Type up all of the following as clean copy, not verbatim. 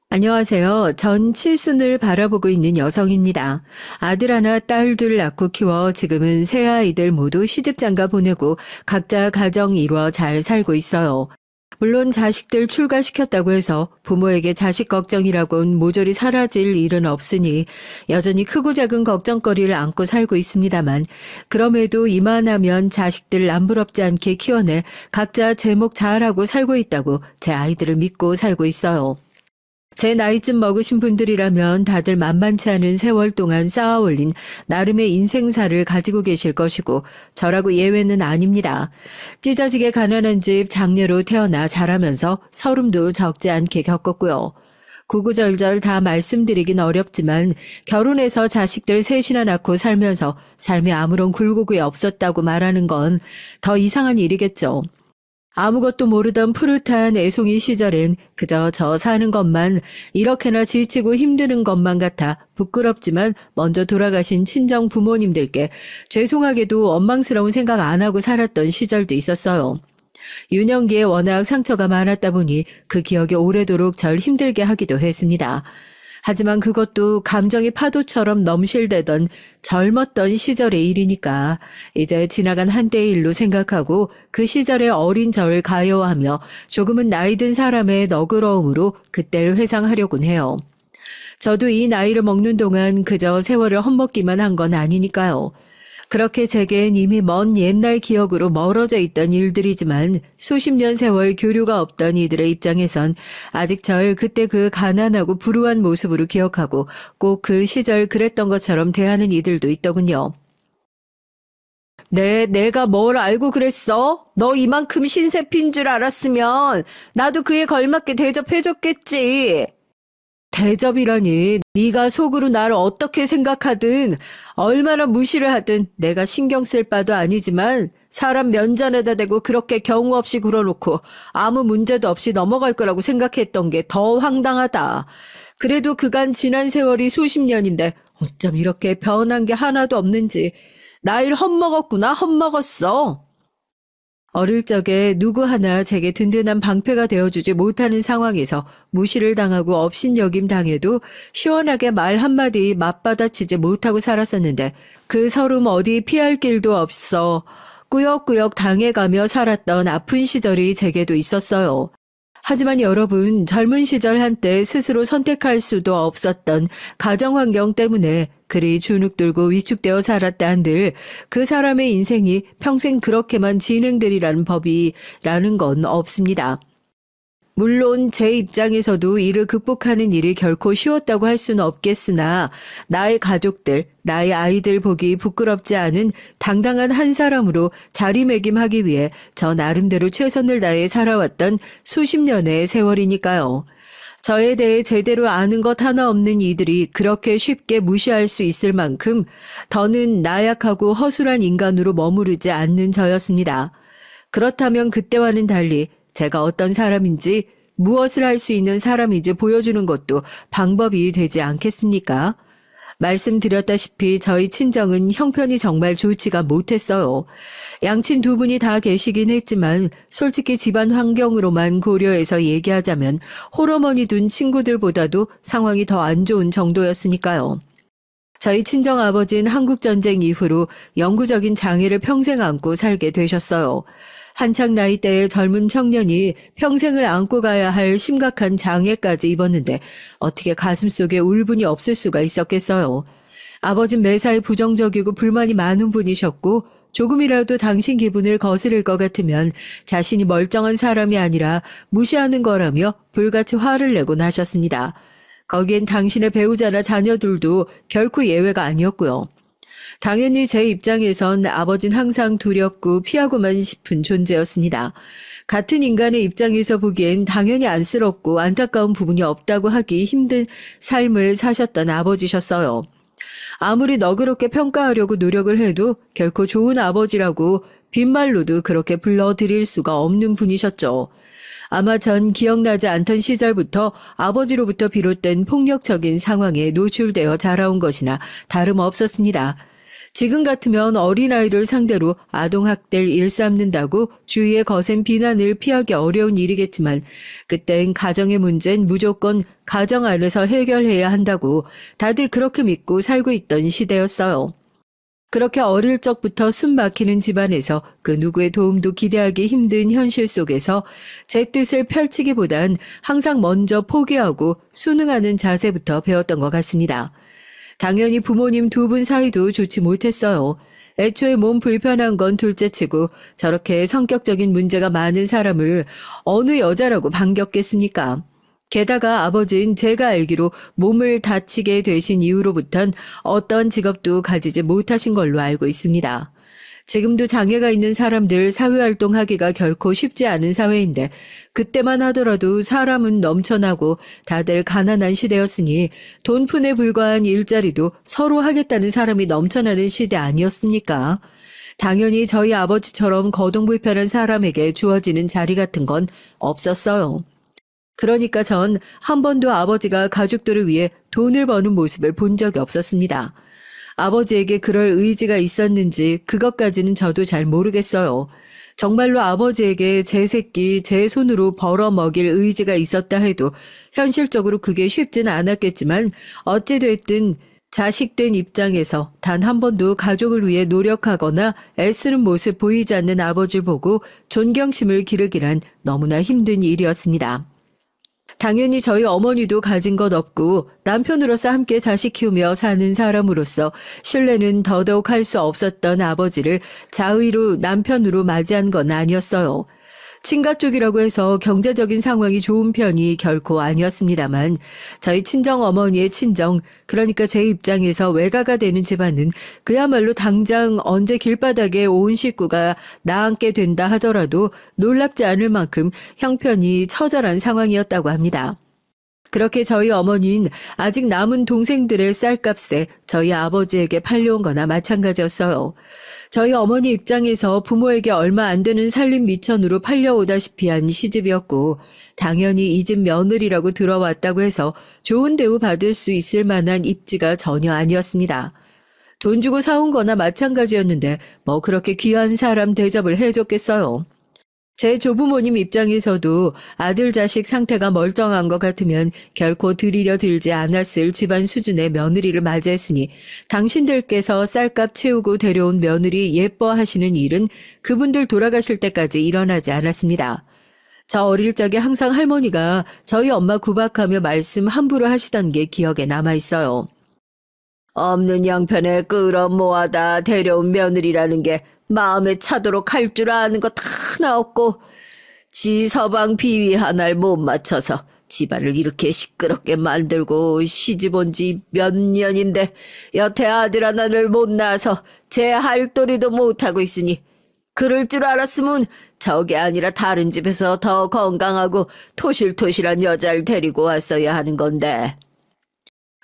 안녕하세요. 전 칠순을 바라보고 있는 여성입니다. 아들 하나, 딸 둘 낳고 키워 지금은 세 아이들 모두 시집장가 보내고 각자 가정 이루어 잘 살고 있어요. 물론 자식들 출가시켰다고 해서 부모에게 자식 걱정이라곤 모조리 사라질 일은 없으니 여전히 크고 작은 걱정거리를 안고 살고 있습니다만 그럼에도 이만하면 자식들 남부럽지 않게 키워내 각자 제목 잘하고 살고 있다고 제 아이들을 믿고 살고 있어요. 제 나이쯤 먹으신 분들이라면 다들 만만치 않은 세월 동안 쌓아 올린 나름의 인생사를 가지고 계실 것이고 저라고 예외는 아닙니다. 찢어지게 가난한 집 장녀로 태어나 자라면서 서름도 적지 않게 겪었고요. 구구절절 다 말씀드리긴 어렵지만 결혼해서 자식들 셋이나 낳고 살면서 삶에 아무런 굴곡이 없었다고 말하는 건 더 이상한 일이겠죠. 아무것도 모르던 푸릇한 애송이 시절엔 그저 저 사는 것만 이렇게나 지치고 힘드는 것만 같아 부끄럽지만 먼저 돌아가신 친정 부모님들께 죄송하게도 원망스러운 생각 안 하고 살았던 시절도 있었어요. 유년기에 워낙 상처가 많았다 보니 그 기억이 오래도록 절 힘들게 하기도 했습니다. 하지만 그것도 감정이 파도처럼 넘실대던 젊었던 시절의 일이니까 이제 지나간 한때의 일로 생각하고 그 시절의 어린 저를 가여워하며 조금은 나이 든 사람의 너그러움으로 그때를 회상하려곤 해요. 저도 이 나이를 먹는 동안 그저 세월을 헛먹기만 한 건 아니니까요. 그렇게 제겐 이미 먼 옛날 기억으로 멀어져 있던 일들이지만 수십 년 세월 교류가 없던 이들의 입장에선 아직 절 그때 그 가난하고 불우한 모습으로 기억하고 꼭 그 시절 그랬던 것처럼 대하는 이들도 있더군요. 내가 뭘 알고 그랬어? 너 이만큼 신세핀 줄 알았으면 나도 그에 걸맞게 대접해줬겠지. 대접이라니 네가 속으로 나를 어떻게 생각하든 얼마나 무시를 하든 내가 신경 쓸 바도 아니지만 사람 면전에다 대고 그렇게 경우 없이 굴어놓고 아무 문제도 없이 넘어갈 거라고 생각했던 게 더 황당하다. 그래도 그간 지난 세월이 수십 년인데 어쩜 이렇게 변한 게 하나도 없는지 나이를 헛먹었구나 헛먹었어. 어릴 적에 누구 하나 제게 든든한 방패가 되어주지 못하는 상황에서 무시를 당하고 업신여김 당해도 시원하게 말 한마디 맞받아치지 못하고 살았었는데 그 서름 어디 피할 길도 없어 꾸역꾸역 당해가며 살았던 아픈 시절이 제게도 있었어요. 하지만 여러분, 젊은 시절 한때 스스로 선택할 수도 없었던 가정환경 때문에 그리 주눅들고 위축되어 살았다 한들 그 사람의 인생이 평생 그렇게만 진행되리라는 법이라는 건 없습니다. 물론 제 입장에서도 이를 극복하는 일이 결코 쉬웠다고 할 수는 없겠으나 나의 가족들, 나의 아이들 보기 부끄럽지 않은 당당한 한 사람으로 자리매김하기 위해 저 나름대로 최선을 다해 살아왔던 수십 년의 세월이니까요. 저에 대해 제대로 아는 것 하나 없는 이들이 그렇게 쉽게 무시할 수 있을 만큼 더는 나약하고 허술한 인간으로 머무르지 않는 저였습니다. 그렇다면 그때와는 달리 제가 어떤 사람인지 무엇을 할 수 있는 사람인지 보여주는 것도 방법이 되지 않겠습니까? 말씀드렸다시피 저희 친정은 형편이 정말 좋지가 못했어요. 양친 두 분이 다 계시긴 했지만 솔직히 집안 환경으로만 고려해서 얘기하자면 홀어머니 둔 친구들보다도 상황이 더 안 좋은 정도였으니까요. 저희 친정아버지는 한국전쟁 이후로 영구적인 장애를 평생 안고 살게 되셨어요. 한창 나이대의 젊은 청년이 평생을 안고 가야 할 심각한 장애까지 입었는데 어떻게 가슴속에 울분이 없을 수가 있었겠어요. 아버진 매사에 부정적이고 불만이 많은 분이셨고 조금이라도 당신 기분을 거스를 것 같으면 자신이 멀쩡한 사람이 아니라 무시하는 거라며 불같이 화를 내곤 하셨습니다. 거기엔 당신의 배우자나 자녀들도 결코 예외가 아니었고요. 당연히 제 입장에선 아버진 항상 두렵고 피하고만 싶은 존재였습니다. 같은 인간의 입장에서 보기엔 당연히 안쓰럽고 안타까운 부분이 없다고 하기 힘든 삶을 사셨던 아버지셨어요. 아무리 너그럽게 평가하려고 노력을 해도 결코 좋은 아버지라고 빈말로도 그렇게 불러드릴 수가 없는 분이셨죠. 아마 전 기억나지 않던 시절부터 아버지로부터 비롯된 폭력적인 상황에 노출되어 자라온 것이나 다름없었습니다. 지금 같으면 어린아이를 상대로 아동학대를 일삼는다고 주위의 거센 비난을 피하기 어려운 일이겠지만 그땐 가정의 문제는 무조건 가정 안에서 해결해야 한다고 다들 그렇게 믿고 살고 있던 시대였어요. 그렇게 어릴 적부터 숨 막히는 집안에서 그 누구의 도움도 기대하기 힘든 현실 속에서 제 뜻을 펼치기보단 항상 먼저 포기하고 순응하는 자세부터 배웠던 것 같습니다. 당연히 부모님 두 분 사이도 좋지 못했어요. 애초에 몸 불편한 건 둘째치고 저렇게 성격적인 문제가 많은 사람을 어느 여자라고 반겼겠습니까? 게다가 아버지는 제가 알기로 몸을 다치게 되신 이후로부턴 어떤 직업도 가지지 못하신 걸로 알고 있습니다. 지금도 장애가 있는 사람들 사회활동하기가 결코 쉽지 않은 사회인데 그때만 하더라도 사람은 넘쳐나고 다들 가난한 시대였으니 돈푼에 불과한 일자리도 서로 하겠다는 사람이 넘쳐나는 시대 아니었습니까? 당연히 저희 아버지처럼 거동불편한 사람에게 주어지는 자리 같은 건 없었어요. 그러니까 전 한 번도 아버지가 가족들을 위해 돈을 버는 모습을 본 적이 없었습니다. 아버지에게 그럴 의지가 있었는지 그것까지는 저도 잘 모르겠어요. 정말로 아버지에게 제 새끼 제 손으로 벌어먹일 의지가 있었다 해도 현실적으로 그게 쉽지는 않았겠지만 어찌됐든 자식된 입장에서 단 한 번도 가족을 위해 노력하거나 애쓰는 모습 보이지 않는 아버지를 보고 존경심을 기르기란 너무나 힘든 일이었습니다. 당연히 저희 어머니도 가진 것 없고 남편으로서 함께 자식 키우며 사는 사람으로서 신뢰는 더더욱 할 수 없었던 아버지를 자의로 남편으로 맞이한 건 아니었어요. 친가 쪽이라고 해서 경제적인 상황이 좋은 편이 결코 아니었습니다만 저희 친정 어머니의 친정, 그러니까 제 입장에서 외가가 되는 집안은 그야말로 당장 언제 길바닥에 온 식구가 나앉게 된다 하더라도 놀랍지 않을 만큼 형편이 처절한 상황이었다고 합니다. 그렇게 저희 어머니는 아직 남은 동생들의 쌀값에 저희 아버지에게 팔려온 거나 마찬가지였어요. 저희 어머니 입장에서 부모에게 얼마 안 되는 살림 미천으로 팔려오다시피 한 시집이었고 당연히 이 집 며느리라고 들어왔다고 해서 좋은 대우 받을 수 있을 만한 입지가 전혀 아니었습니다. 돈 주고 사온 거나 마찬가지였는데 뭐 그렇게 귀한 사람 대접을 해줬겠어요. 제 조부모님 입장에서도 아들 자식 상태가 멀쩡한 것 같으면 결코 들이려 들지 않았을 집안 수준의 며느리를 맞이했으니 당신들께서 쌀값 채우고 데려온 며느리 예뻐하시는 일은 그분들 돌아가실 때까지 일어나지 않았습니다. 저 어릴 적에 항상 할머니가 저희 엄마 구박하며 말씀 함부로 하시던 게 기억에 남아있어요. 없는 양편에 끌어모아다 데려온 며느리라는 게 마음에 차도록 할 줄 아는 것 하나 없고 지 서방 비위 하나를 못 맞춰서 집안을 이렇게 시끄럽게 만들고 시집 온 지 몇 년인데 여태 아들 하나를 못 낳아서 제 할도리도 못하고 있으니 그럴 줄 알았으면 저게 아니라 다른 집에서 더 건강하고 토실토실한 여자를 데리고 왔어야 하는 건데.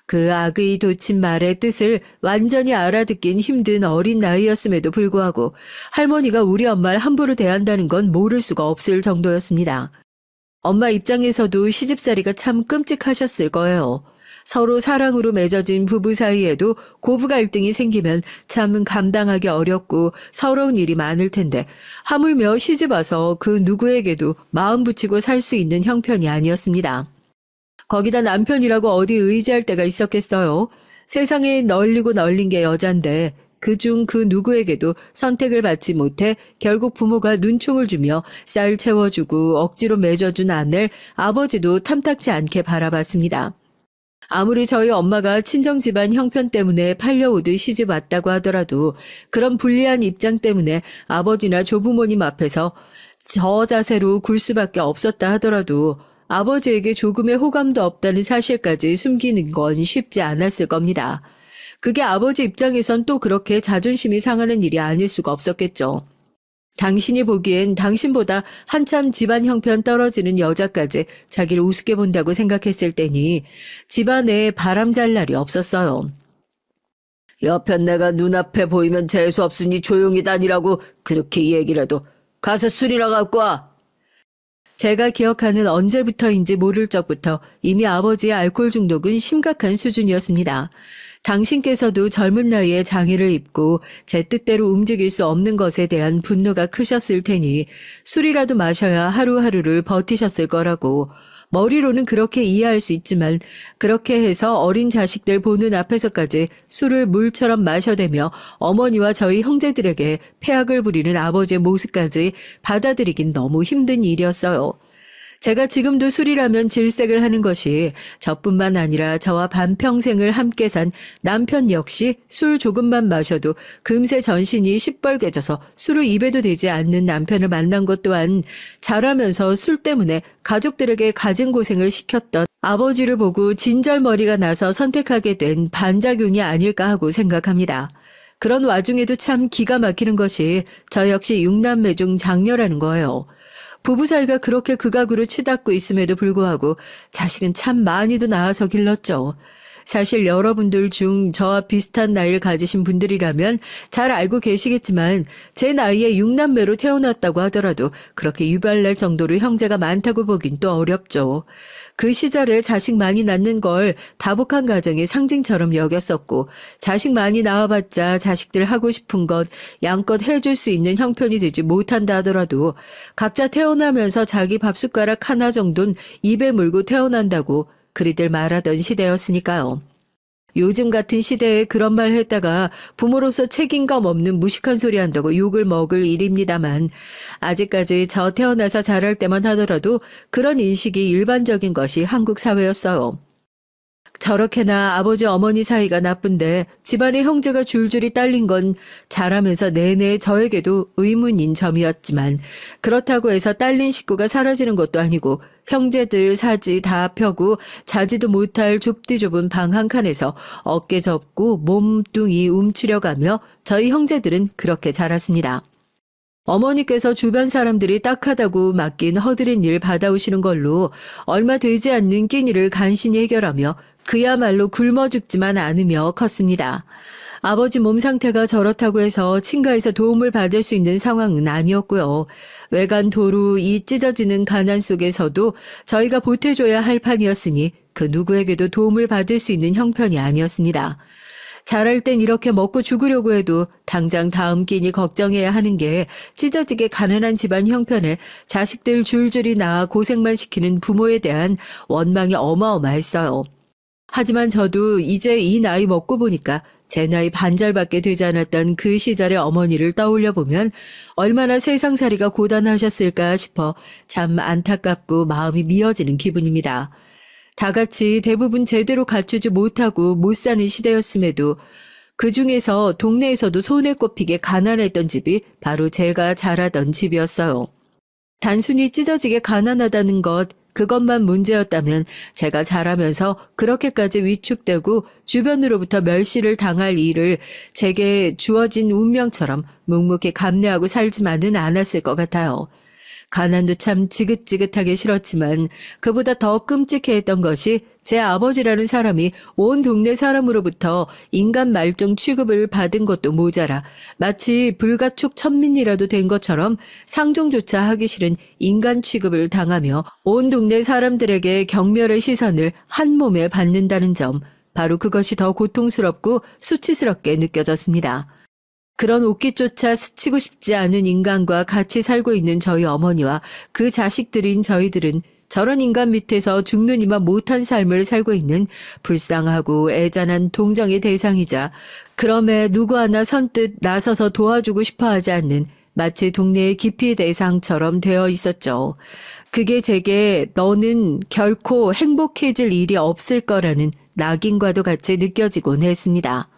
그 악의 돋친 말의 뜻을 완전히 알아듣긴 힘든 어린 나이였음에도 불구하고 할머니가 우리 엄마를 함부로 대한다는 건 모를 수가 없을 정도였습니다. 엄마 입장에서도 시집살이가 참 끔찍하셨을 거예요. 서로 사랑으로 맺어진 부부 사이에도 고부 갈등이 생기면 참 감당하기 어렵고 서러운 일이 많을 텐데 하물며 시집 와서 그 누구에게도 마음 붙이고 살 수 있는 형편이 아니었습니다. 거기다 남편이라고 어디 의지할 때가 있었겠어요. 세상에 널리고 널린 게 여잔데 그중 그 누구에게도 선택을 받지 못해 결국 부모가 눈총을 주며 쌀 채워주고 억지로 맺어준 아내를 아버지도 탐탁지 않게 바라봤습니다. 아무리 저희 엄마가 친정집안 형편 때문에 팔려오듯 시집 왔다고 하더라도 그런 불리한 입장 때문에 아버지나 조부모님 앞에서 저 자세로 굴 수밖에 없었다 하더라도 아버지에게 조금의 호감도 없다는 사실까지 숨기는 건 쉽지 않았을 겁니다. 그게 아버지 입장에선 또 그렇게 자존심이 상하는 일이 아닐 수가 없었겠죠. 당신이 보기엔 당신보다 한참 집안 형편 떨어지는 여자까지 자기를 우습게 본다고 생각했을 때니 집안에 바람 잘 날이 없었어요. 옆편 내가 눈앞에 보이면 재수없으니 조용히 다니라고 그렇게 얘기라도 가서 술이나 갖고 와. 제가 기억하는 언제부터인지 모를 적부터 이미 아버지의 알코올 중독은 심각한 수준이었습니다. 당신께서도 젊은 나이에 장애를 입고 제 뜻대로 움직일 수 없는 것에 대한 분노가 크셨을 테니 술이라도 마셔야 하루하루를 버티셨을 거라고. 머리로는 그렇게 이해할 수 있지만 그렇게 해서 어린 자식들 보는 앞에서까지 술을 물처럼 마셔대며 어머니와 저희 형제들에게 폐악을 부리는 아버지의 모습까지 받아들이긴 너무 힘든 일이었어요. 제가 지금도 술이라면 질색을 하는 것이 저뿐만 아니라 저와 반평생을 함께 산 남편 역시 술 조금만 마셔도 금세 전신이 시뻘개져서 술을 입에도 대지 않는 남편을 만난 것 또한 자라면서 술 때문에 가족들에게 갖은 고생을 시켰던 아버지를 보고 진절머리가 나서 선택하게 된 반작용이 아닐까 하고 생각합니다. 그런 와중에도 참 기가 막히는 것이 저 역시 6남매 중 장녀라는 거예요. 부부 사이가 그렇게 극악으로 치닫고 있음에도 불구하고 자식은 참 많이도 낳아서 길렀죠. 사실 여러분들 중 저와 비슷한 나이를 가지신 분들이라면 잘 알고 계시겠지만 제 나이에 6남매로 태어났다고 하더라도 그렇게 유발날 정도로 형제가 많다고 보긴 또 어렵죠. 그 시절에 자식 많이 낳는 걸 다복한 가정의 상징처럼 여겼었고 자식 많이 낳아봤자 자식들 하고 싶은 것 양껏 해줄 수 있는 형편이 되지 못한다 하더라도 각자 태어나면서 자기 밥숟가락 하나 정도는 입에 물고 태어난다고 그리들 말하던 시대였으니까요. 요즘 같은 시대에 그런 말 했다가 부모로서 책임감 없는 무식한 소리 한다고 욕을 먹을 일입니다만 아직까지 저 태어나서 자랄 때만 하더라도 그런 인식이 일반적인 것이 한국 사회였어요. 저렇게나 아버지 어머니 사이가 나쁜데 집안에 형제가 줄줄이 딸린 건 자라면서 내내 저에게도 의문인 점이었지만 그렇다고 해서 딸린 식구가 사라지는 것도 아니고 형제들 사지 다 펴고 자지도 못할 좁디 좁은 방 한 칸에서 어깨 접고 몸뚱이 움츠려가며 저희 형제들은 그렇게 자랐습니다. 어머니께서 주변 사람들이 딱하다고 맡긴 허드렛 일 받아오시는 걸로 얼마 되지 않는 끼니를 간신히 해결하며 그야말로 굶어 죽지만 않으며 컸습니다. 아버지 몸 상태가 저렇다고 해서 친가에서 도움을 받을 수 있는 상황은 아니었고요. 외간 도루 이 찢어지는 가난 속에서도 저희가 보태줘야 할 판이었으니 그 누구에게도 도움을 받을 수 있는 형편이 아니었습니다. 자랄 땐 이렇게 먹고 죽으려고 해도 당장 다음 끼니 걱정해야 하는 게 찢어지게 가난한 집안 형편에 자식들 줄줄이 낳아 고생만 시키는 부모에 대한 원망이 어마어마했어요. 하지만 저도 이제 이 나이 먹고 보니까 제 나이 반절밖에 되지 않았던 그 시절의 어머니를 떠올려 보면 얼마나 세상살이가 고단하셨을까 싶어 참 안타깝고 마음이 미어지는 기분입니다. 다 같이 대부분 제대로 갖추지 못하고 못 사는 시대였음에도 그중에서 동네에서도 손에 꼽히게 가난했던 집이 바로 제가 자라던 집이었어요. 단순히 찢어지게 가난하다는 것, 그것만 문제였다면 제가 자라면서 그렇게까지 위축되고 주변으로부터 멸시를 당할 일을 제게 주어진 운명처럼 묵묵히 감내하고 살지만은 않았을 것 같아요. 가난도 참 지긋지긋하게 싫었지만 그보다 더 끔찍해 했던 것이 제 아버지라는 사람이 온 동네 사람으로부터 인간 말종 취급을 받은 것도 모자라 마치 불가촉 천민이라도 된 것처럼 상종조차 하기 싫은 인간 취급을 당하며 온 동네 사람들에게 경멸의 시선을 한 몸에 받는다는 점, 바로 그것이 더 고통스럽고 수치스럽게 느껴졌습니다. 그런 옷깃조차 스치고 싶지 않은 인간과 같이 살고 있는 저희 어머니와 그 자식들인 저희들은 저런 인간 밑에서 죽느니만 못한 삶을 살고 있는 불쌍하고 애잔한 동정의 대상이자 그럼에 누구 하나 선뜻 나서서 도와주고 싶어 하지 않는 마치 동네의 기피 대상처럼 되어 있었죠. 그게 제게 너는 결코 행복해질 일이 없을 거라는 낙인과도 같이 느껴지곤 했습니다.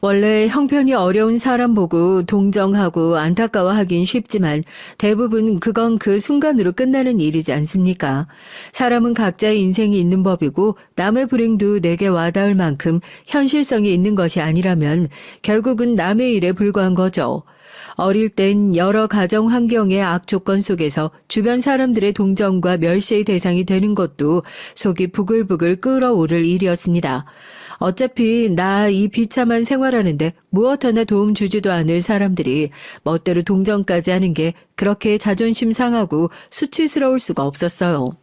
원래 형편이 어려운 사람 보고 동정하고 안타까워하긴 쉽지만 대부분 그건 그 순간으로 끝나는 일이지 않습니까? 사람은 각자의 인생이 있는 법이고 남의 불행도 내게 와닿을 만큼 현실성이 있는 것이 아니라면 결국은 남의 일에 불과한 거죠. 어릴 땐 여러 가정 환경의 악조건 속에서 주변 사람들의 동정과 멸시의 대상이 되는 것도 속이 부글부글 끓어오를 일이었습니다. 어차피 나 이 비참한 생활하는데 무엇 하나 도움 주지도 않을 사람들이 멋대로 동정까지 하는 게 그렇게 자존심 상하고 수치스러울 수가 없었어요.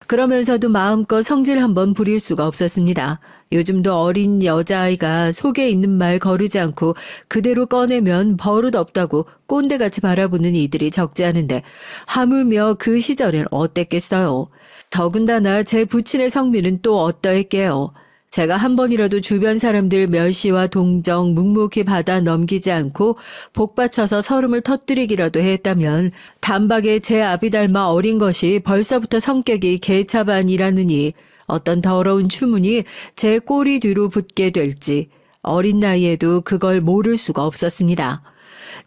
그러면서도 마음껏 성질 한번 부릴 수가 없었습니다. 요즘도 어린 여자아이가 속에 있는 말 거르지 않고 그대로 꺼내면 버릇 없다고 꼰대같이 바라보는 이들이 적지 않은데 하물며 그 시절엔 어땠겠어요. 더군다나 제 부친의 성미는 또 어떠했게요. 제가 한 번이라도 주변 사람들 멸시와 동정 묵묵히 받아 넘기지 않고 복받쳐서 서름을 터뜨리기라도 했다면 단박에 제 아비 닮아 어린 것이 벌써부터 성격이 개차반이라느니 어떤 더러운 추문이 제 꼬리 뒤로 붙게 될지 어린 나이에도 그걸 모를 수가 없었습니다.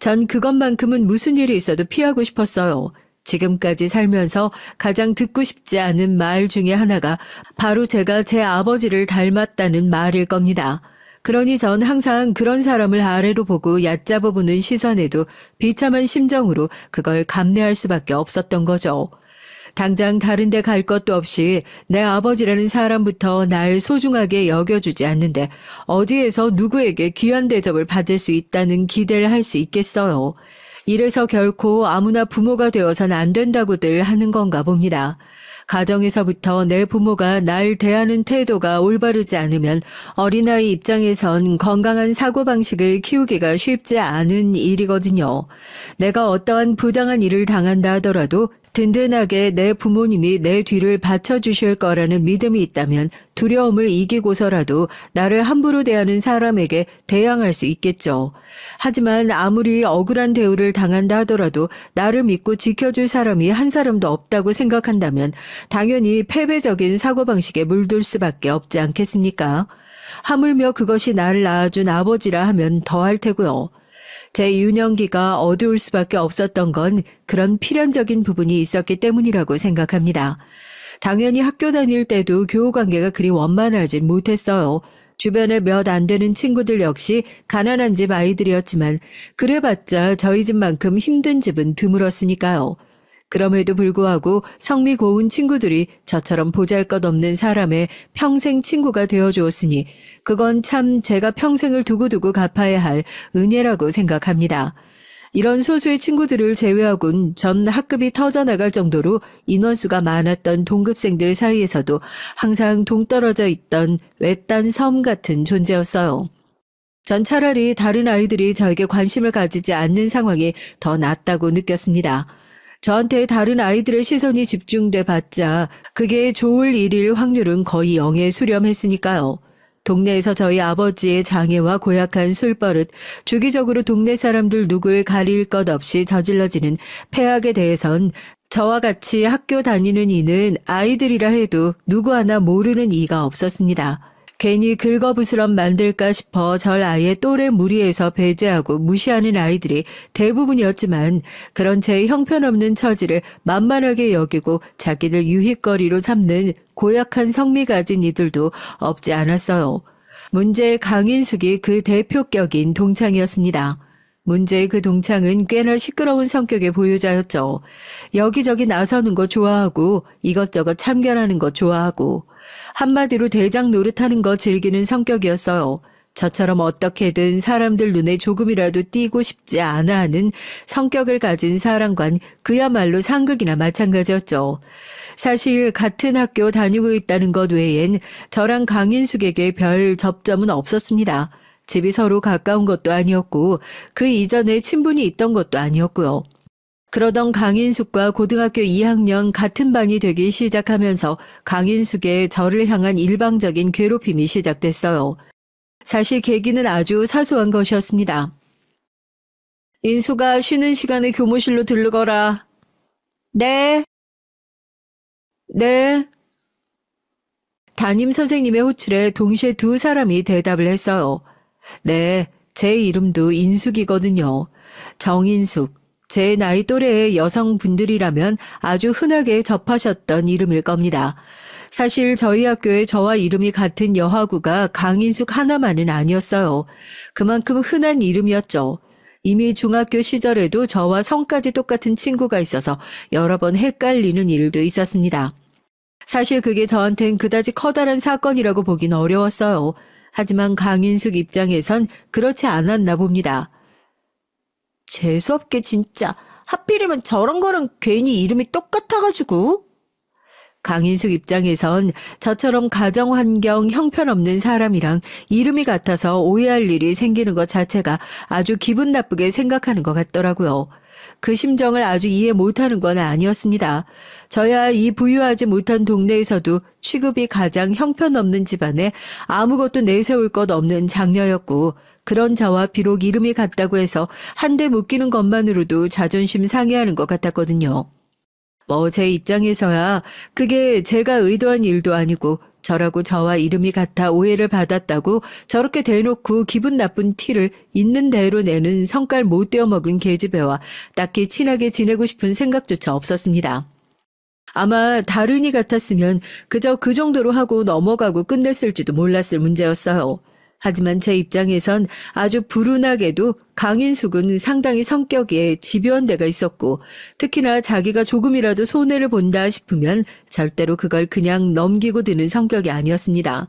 전 그것만큼은 무슨 일이 있어도 피하고 싶었어요. 지금까지 살면서 가장 듣고 싶지 않은 말 중에 하나가 바로 제가 제 아버지를 닮았다는 말일 겁니다. 그러니 전 항상 그런 사람을 아래로 보고 얕잡아 보는 시선에도 비참한 심정으로 그걸 감내할 수밖에 없었던 거죠. 당장 다른 데 갈 것도 없이 내 아버지라는 사람부터 날 소중하게 여겨주지 않는데 어디에서 누구에게 귀한 대접을 받을 수 있다는 기대를 할 수 있겠어요. 이래서 결코 아무나 부모가 되어선 안 된다고들 하는 건가 봅니다. 가정에서부터 내 부모가 날 대하는 태도가 올바르지 않으면 어린아이 입장에선 건강한 사고방식을 키우기가 쉽지 않은 일이거든요. 내가 어떠한 부당한 일을 당한다 하더라도 든든하게 내 부모님이 내 뒤를 받쳐주실 거라는 믿음이 있다면 두려움을 이기고서라도 나를 함부로 대하는 사람에게 대항할 수 있겠죠. 하지만 아무리 억울한 대우를 당한다 하더라도 나를 믿고 지켜줄 사람이 한 사람도 없다고 생각한다면 당연히 패배적인 사고방식에 물들 수밖에 없지 않겠습니까? 하물며 그것이 나를 낳아준 아버지라 하면 더할 테고요. 제 유년기가 어두울 수밖에 없었던 건 그런 필연적인 부분이 있었기 때문이라고 생각합니다. 당연히 학교 다닐 때도 교우 관계가 그리 원만하진 못했어요. 주변에 몇 안 되는 친구들 역시 가난한 집 아이들이었지만 그래봤자 저희 집만큼 힘든 집은 드물었으니까요. 그럼에도 불구하고 성미 고운 친구들이 저처럼 보잘것없는 사람의 평생 친구가 되어주었으니 그건 참 제가 평생을 두고두고 갚아야 할 은혜라고 생각합니다. 이런 소수의 친구들을 제외하곤 전 학급이 터져나갈 정도로 인원수가 많았던 동급생들 사이에서도 항상 동떨어져 있던 외딴 섬 같은 존재였어요. 전 차라리 다른 아이들이 저에게 관심을 가지지 않는 상황이 더 낫다고 느꼈습니다. 저한테 다른 아이들의 시선이 집중돼 봤자 그게 좋을 일일 확률은 거의 0에 수렴했으니까요. 동네에서 저희 아버지의 장애와 고약한 술버릇, 주기적으로 동네 사람들 누굴 가릴 것 없이 저질러지는 폐악에 대해선 저와 같이 학교 다니는 이는 아이들이라 해도 누구 하나 모르는 이가 없었습니다. 괜히 긁어부스럼 만들까 싶어 절 아예 또래 무리에서 배제하고 무시하는 아이들이 대부분이었지만 그런 제 형편없는 처지를 만만하게 여기고 자기들 유희거리로 삼는 고약한 성미 가진 이들도 없지 않았어요. 문제의 강인숙이 그 대표격인 동창이었습니다. 문제의 그 동창은 꽤나 시끄러운 성격의 보유자였죠. 여기저기 나서는 거 좋아하고 이것저것 참견하는 거 좋아하고 한마디로 대장 노릇하는 거 즐기는 성격이었어요. 저처럼 어떻게든 사람들 눈에 조금이라도 띄고 싶지 않아 하는 성격을 가진 사람과는 그야말로 상극이나 마찬가지였죠. 사실 같은 학교 다니고 있다는 것 외엔 저랑 강인숙에게 별 접점은 없었습니다. 집이 서로 가까운 것도 아니었고 그 이전에 친분이 있던 것도 아니었고요. 그러던 강인숙과 고등학교 2학년 같은 반이 되기 시작하면서 강인숙의 저를 향한 일방적인 괴롭힘이 시작됐어요. 사실 계기는 아주 사소한 것이었습니다. 인수가 쉬는 시간에 교무실로 들르거라. 네. 네. 담임 선생님의 호출에 동시에 두 사람이 대답을 했어요. 네, 제 이름도 인숙이거든요. 정인숙. 제 나이 또래의 여성분들이라면 아주 흔하게 접하셨던 이름일 겁니다. 사실 저희 학교에 저와 이름이 같은 여하구가 강인숙 하나만은 아니었어요. 그만큼 흔한 이름이었죠. 이미 중학교 시절에도 저와 성까지 똑같은 친구가 있어서 여러 번 헷갈리는 일도 있었습니다. 사실 그게 저한텐 그다지 커다란 사건이라고 보긴 어려웠어요. 하지만 강인숙 입장에선 그렇지 않았나 봅니다. 재수없게 진짜. 하필이면 저런 거랑 괜히 이름이 똑같아가지고. 강인숙 입장에선 저처럼 가정환경 형편없는 사람이랑 이름이 같아서 오해할 일이 생기는 것 자체가 아주 기분 나쁘게 생각하는 것 같더라고요. 그 심정을 아주 이해 못하는 건 아니었습니다. 저야 이 부유하지 못한 동네에서도 취급이 가장 형편없는 집안에 아무것도 내세울 것 없는 장녀였고, 그런 저와 비록 이름이 같다고 해서 한 대 묶이는 것만으로도 자존심 상해하는 것 같았거든요. 제 입장에서야 그게 제가 의도한 일도 아니고 저라고 저와 이름이 같아 오해를 받았다고 저렇게 대놓고 기분 나쁜 티를 있는 대로 내는 성깔 못 떼어먹은 계집애와 딱히 친하게 지내고 싶은 생각조차 없었습니다. 아마 다른이 같았으면 그저 그 정도로 하고 넘어가고 끝냈을지도 몰랐을 문제였어요. 하지만 제 입장에선 아주 불운하게도 강인숙은 상당히 성격에 집요한 데가 있었고, 특히나 자기가 조금이라도 손해를 본다 싶으면 절대로 그걸 그냥 넘기고 드는 성격이 아니었습니다.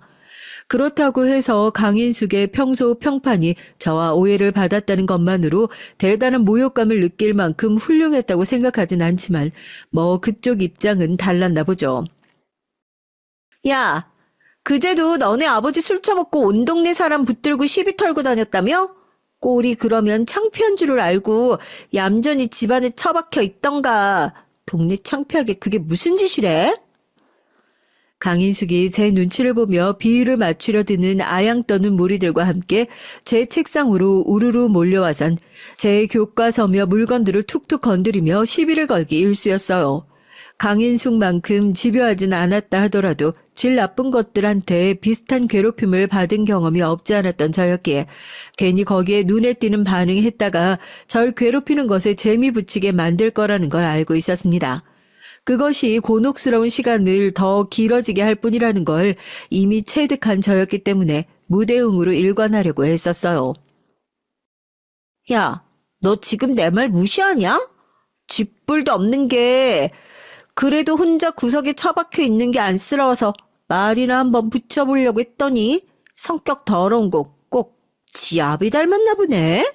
그렇다고 해서 강인숙의 평소 평판이 저와 오해를 받았다는 것만으로 대단한 모욕감을 느낄 만큼 훌륭했다고 생각하진 않지만 그쪽 입장은 달랐나 보죠. 야! 그제도 너네 아버지 술 처먹고 온 동네 사람 붙들고 시비 털고 다녔다며? 꼴이 그러면 창피한 줄을 알고 얌전히 집안에 처박혀 있던가. 동네 창피하게 그게 무슨 짓이래? 강인숙이 제 눈치를 보며 비위를 맞추려 드는 아양 떠는 무리들과 함께 제 책상으로 우르르 몰려와선 제 교과서며 물건들을 툭툭 건드리며 시비를 걸기 일쑤였어요. 강인숙만큼 집요하진 않았다 하더라도 질 나쁜 것들한테 비슷한 괴롭힘을 받은 경험이 없지 않았던 저였기에 괜히 거기에 눈에 띄는 반응했다가 절 괴롭히는 것에 재미 붙이게 만들 거라는 걸 알고 있었습니다. 그것이 곤혹스러운 시간을 더 길어지게 할 뿐이라는 걸 이미 체득한 저였기 때문에 무대응으로 일관하려고 했었어요. 야, 너 지금 내 말 무시하냐? 쥐뿔도 없는 게 그래도 혼자 구석에 처박혀 있는 게 안쓰러워서 말이나 한번 붙여보려고 했더니 성격 더러운 거 꼭 지 아비 닮았나 보네?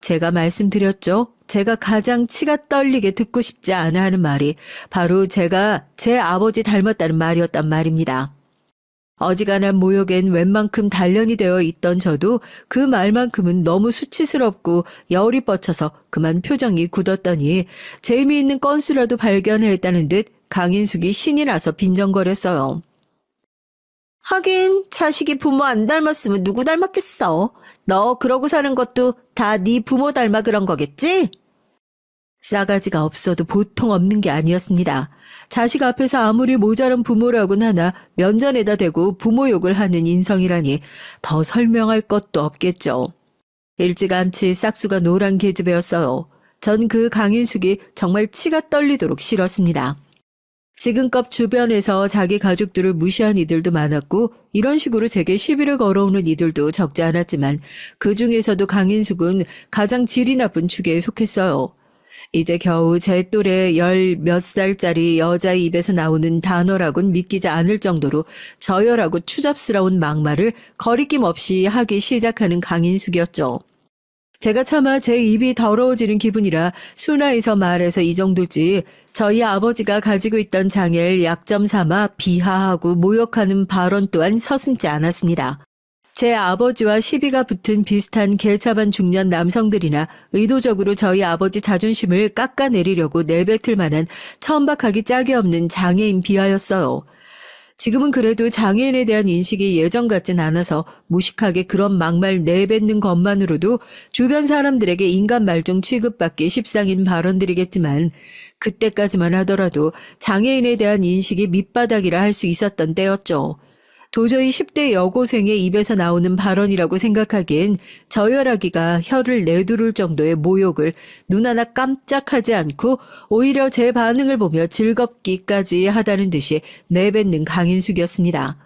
제가 말씀드렸죠. 제가 가장 치가 떨리게 듣고 싶지 않아 하는 말이 바로 제가 제 아버지 닮았다는 말이었단 말입니다. 어지간한 모욕엔 웬만큼 단련이 되어 있던 저도 그 말만큼은 너무 수치스럽고 열이 뻗쳐서 그만 표정이 굳었더니 재미있는 건수라도 발견했다는 듯 강인숙이 신이 나서 빈정거렸어요. 하긴 자식이 부모 안 닮았으면 누구 닮았겠어. 너 그러고 사는 것도 다 네 부모 닮아 그런 거겠지? 싸가지가 없어도 보통 없는 게 아니었습니다. 자식 앞에서 아무리 모자란 부모라곤 하나 면전에다 대고 부모 욕을 하는 인성이라니 더 설명할 것도 없겠죠. 일찌감치 싹수가 노란 계집애였어요. 전 그 강인숙이 정말 치가 떨리도록 싫었습니다. 지금껏 주변에서 자기 가족들을 무시한 이들도 많았고 이런 식으로 제게 시비를 걸어오는 이들도 적지 않았지만 그 중에서도 강인숙은 가장 질이 나쁜 축에 속했어요. 이제 겨우 제 또래 10몇 살짜리 여자의 입에서 나오는 단어라곤 믿기지 않을 정도로 저열하고 추잡스러운 막말을 거리낌 없이 하기 시작하는 강인숙이었죠. 제가 차마 제 입이 더러워지는 기분이라 순화해서 말해서 이 정도지 저희 아버지가 가지고 있던 장애를 약점 삼아 비하하고 모욕하는 발언 또한 서슴지 않았습니다. 제 아버지와 시비가 붙은 비슷한 개차반 중년 남성들이나 의도적으로 저희 아버지 자존심을 깎아내리려고 내뱉을 만한 천박하기 짝이 없는 장애인 비하였어요. 지금은 그래도 장애인에 대한 인식이 예전 같진 않아서 무식하게 그런 막말 내뱉는 것만으로도 주변 사람들에게 인간 말종 취급받기 십상인 발언들이겠지만 그때까지만 하더라도 장애인에 대한 인식이 밑바닥이라 할 수 있었던 때였죠. 도저히 10대 여고생의 입에서 나오는 발언이라고 생각하기엔 저열하기가 혀를 내두를 정도의 모욕을 눈 하나 깜짝하지 않고 오히려 제 반응을 보며 즐겁기까지 하다는 듯이 내뱉는 강인숙이었습니다.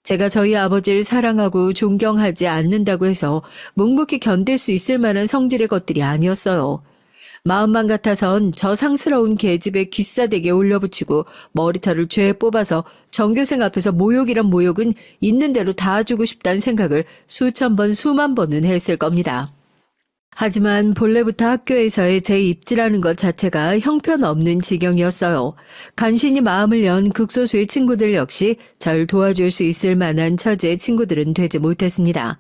제가 저희 아버지를 사랑하고 존경하지 않는다고 해서 묵묵히 견딜 수 있을 만한 성질의 것들이 아니었어요. 마음만 같아선 저 상스러운 계집에 귀싸대기에 올려붙이고 머리털을 죄에 뽑아서 전교생 앞에서 모욕이란 모욕은 있는 대로 다 주고 싶다는 생각을 수천 번 수만 번은 했을 겁니다. 하지만 본래부터 학교에서의 제 입지라는 것 자체가 형편없는 지경이었어요. 간신히 마음을 연 극소수의 친구들 역시 절 도와줄 수 있을 만한 처지의 친구들은 되지 못했습니다.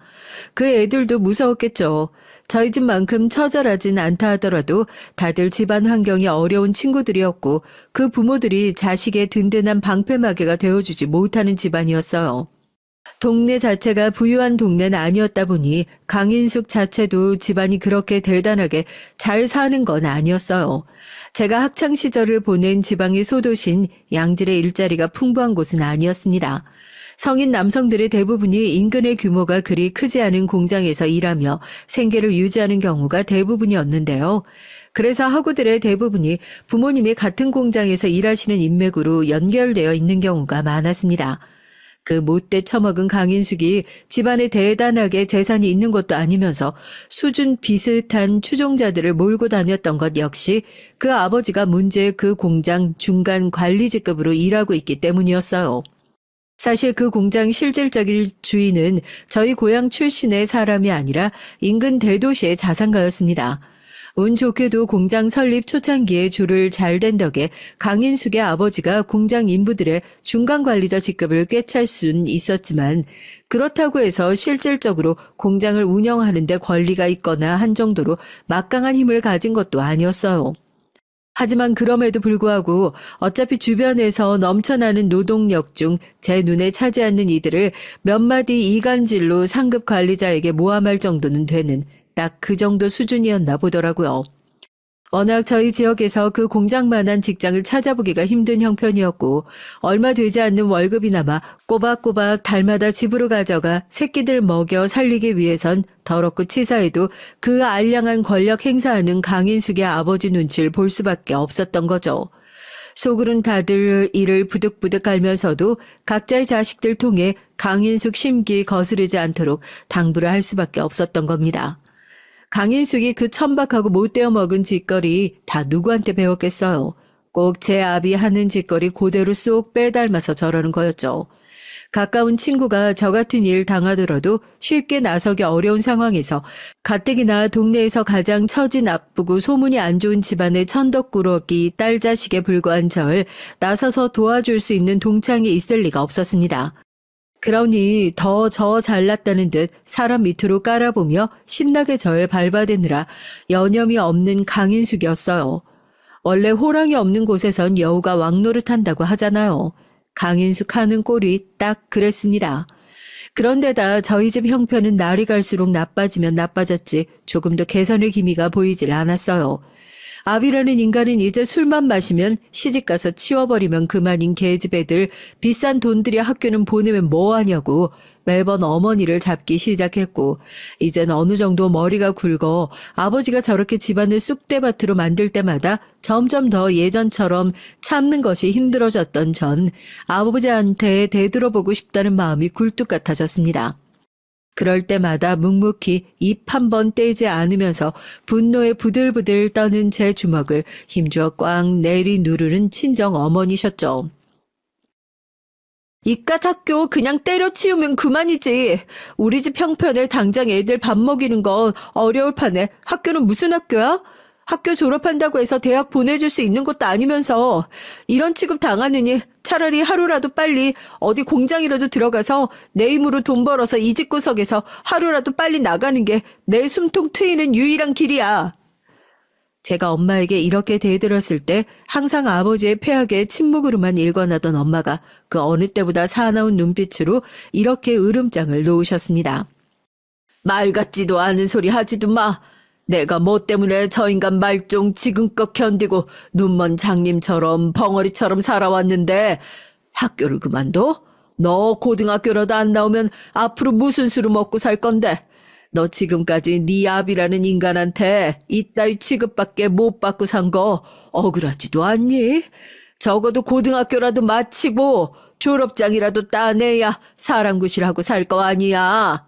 그 애들도 무서웠겠죠. 저희 집만큼 처절하진 않다 하더라도 다들 집안 환경이 어려운 친구들이었고 그 부모들이 자식의 든든한 방패막이가 되어주지 못하는 집안이었어요. 동네 자체가 부유한 동네는 아니었다 보니 강인숙 자체도 집안이 그렇게 대단하게 잘 사는 건 아니었어요. 제가 학창시절을 보낸 지방의 소도시인 양질의 일자리가 풍부한 곳은 아니었습니다. 성인 남성들의 대부분이 인근의 규모가 그리 크지 않은 공장에서 일하며 생계를 유지하는 경우가 대부분이었는데요. 그래서 학우들의 대부분이 부모님이 같은 공장에서 일하시는 인맥으로 연결되어 있는 경우가 많았습니다. 그 못돼 처먹은 강인숙이 집안에 대단하게 재산이 있는 것도 아니면서 수준 비슷한 추종자들을 몰고 다녔던 것 역시 그 아버지가 문제의 그 공장 중간 관리직급으로 일하고 있기 때문이었어요. 사실 그 공장 실질적인 주인은 저희 고향 출신의 사람이 아니라 인근 대도시의 자산가였습니다. 운 좋게도 공장 설립 초창기에 줄을 잘 댄 덕에 강인숙의 아버지가 공장 인부들의 중간관리자 직급을 꿰찰 수는 있었지만 그렇다고 해서 실질적으로 공장을 운영하는 데 권리가 있거나 한 정도로 막강한 힘을 가진 것도 아니었어요. 하지만 그럼에도 불구하고 어차피 주변에서 넘쳐나는 노동력 중 제 눈에 차지 않는 이들을 몇 마디 이간질로 상급 관리자에게 모함할 정도는 되는 딱 그 정도 수준이었나 보더라고요. 워낙 저희 지역에서 그 공장만한 직장을 찾아보기가 힘든 형편이었고 얼마 되지 않는 월급이나마 꼬박꼬박 달마다 집으로 가져가 새끼들 먹여 살리기 위해선 더럽고 치사해도 그 알량한 권력 행사하는 강인숙의 아버지 눈치를 볼 수밖에 없었던 거죠. 속으론 다들 이를 부득부득 알면서도 각자의 자식들 통해 강인숙 심기 거스르지 않도록 당부를 할 수밖에 없었던 겁니다. 강인숙이 그 천박하고 못되어 먹은 짓거리 다 누구한테 배웠겠어요. 꼭 제 아비 하는 짓거리 그대로 쏙 빼닮아서 저러는 거였죠. 가까운 친구가 저 같은 일 당하더라도 쉽게 나서기 어려운 상황에서 가뜩이나 동네에서 가장 처지 나쁘고 소문이 안 좋은 집안의 천덕꾸러기 딸 자식에 불과한 절 나서서 도와줄 수 있는 동창이 있을 리가 없었습니다. 그러니 더 저 잘났다는 듯 사람 밑으로 깔아보며 신나게 절 밟아대느라 여념이 없는 강인숙이었어요. 원래 호랑이 없는 곳에선 여우가 왕노릇한다고 하잖아요. 강인숙 하는 꼴이 딱 그랬습니다. 그런데다 저희 집 형편은 날이 갈수록 나빠지면 나빠졌지 조금도 개선의 기미가 보이질 않았어요. 아비라는 인간은 이제 술만 마시면 시집가서 치워버리면 그만인 계집 애들 비싼 돈 들여 학교는 보내면 뭐하냐고 매번 어머니를 잡기 시작했고 이젠 어느 정도 머리가 굵어 아버지가 저렇게 집안을 쑥대밭으로 만들 때마다 점점 더 예전처럼 참는 것이 힘들어졌던 전 아버지한테 되돌아보고 싶다는 마음이 굴뚝 같아졌습니다. 그럴 때마다 묵묵히 입 한 번 떼지 않으면서 분노에 부들부들 떠는 제 주먹을 힘주어 꽉 내리 누르는 친정 어머니셨죠. 이깟 학교 그냥 때려치우면 그만이지. 우리 집 형편에 당장 애들 밥 먹이는 건 어려울 판에 학교는 무슨 학교야? 학교 졸업한다고 해서 대학 보내줄 수 있는 것도 아니면서 이런 취급 당하느니 차라리 하루라도 빨리 어디 공장이라도 들어가서 내 힘으로 돈 벌어서 이 집구석에서 하루라도 빨리 나가는 게 내 숨통 트이는 유일한 길이야. 제가 엄마에게 이렇게 대들었을 때 항상 아버지의 폐하게 침묵으로만 일관하던 엄마가 그 어느 때보다 사나운 눈빛으로 이렇게 으름장을 놓으셨습니다. 말 같지도 않은 소리 하지도 마. 내가 뭐 때문에 저 인간 말종 지금껏 견디고 눈먼 장님처럼 벙어리처럼 살아왔는데 학교를 그만둬? 너 고등학교라도 안 나오면 앞으로 무슨 수로 먹고 살 건데? 너 지금까지 네 아비라는 인간한테 이따위 취급밖에 못 받고 산 거 억울하지도 않니? 적어도 고등학교라도 마치고 졸업장이라도 따내야 사람 구실하고 살 거 아니야.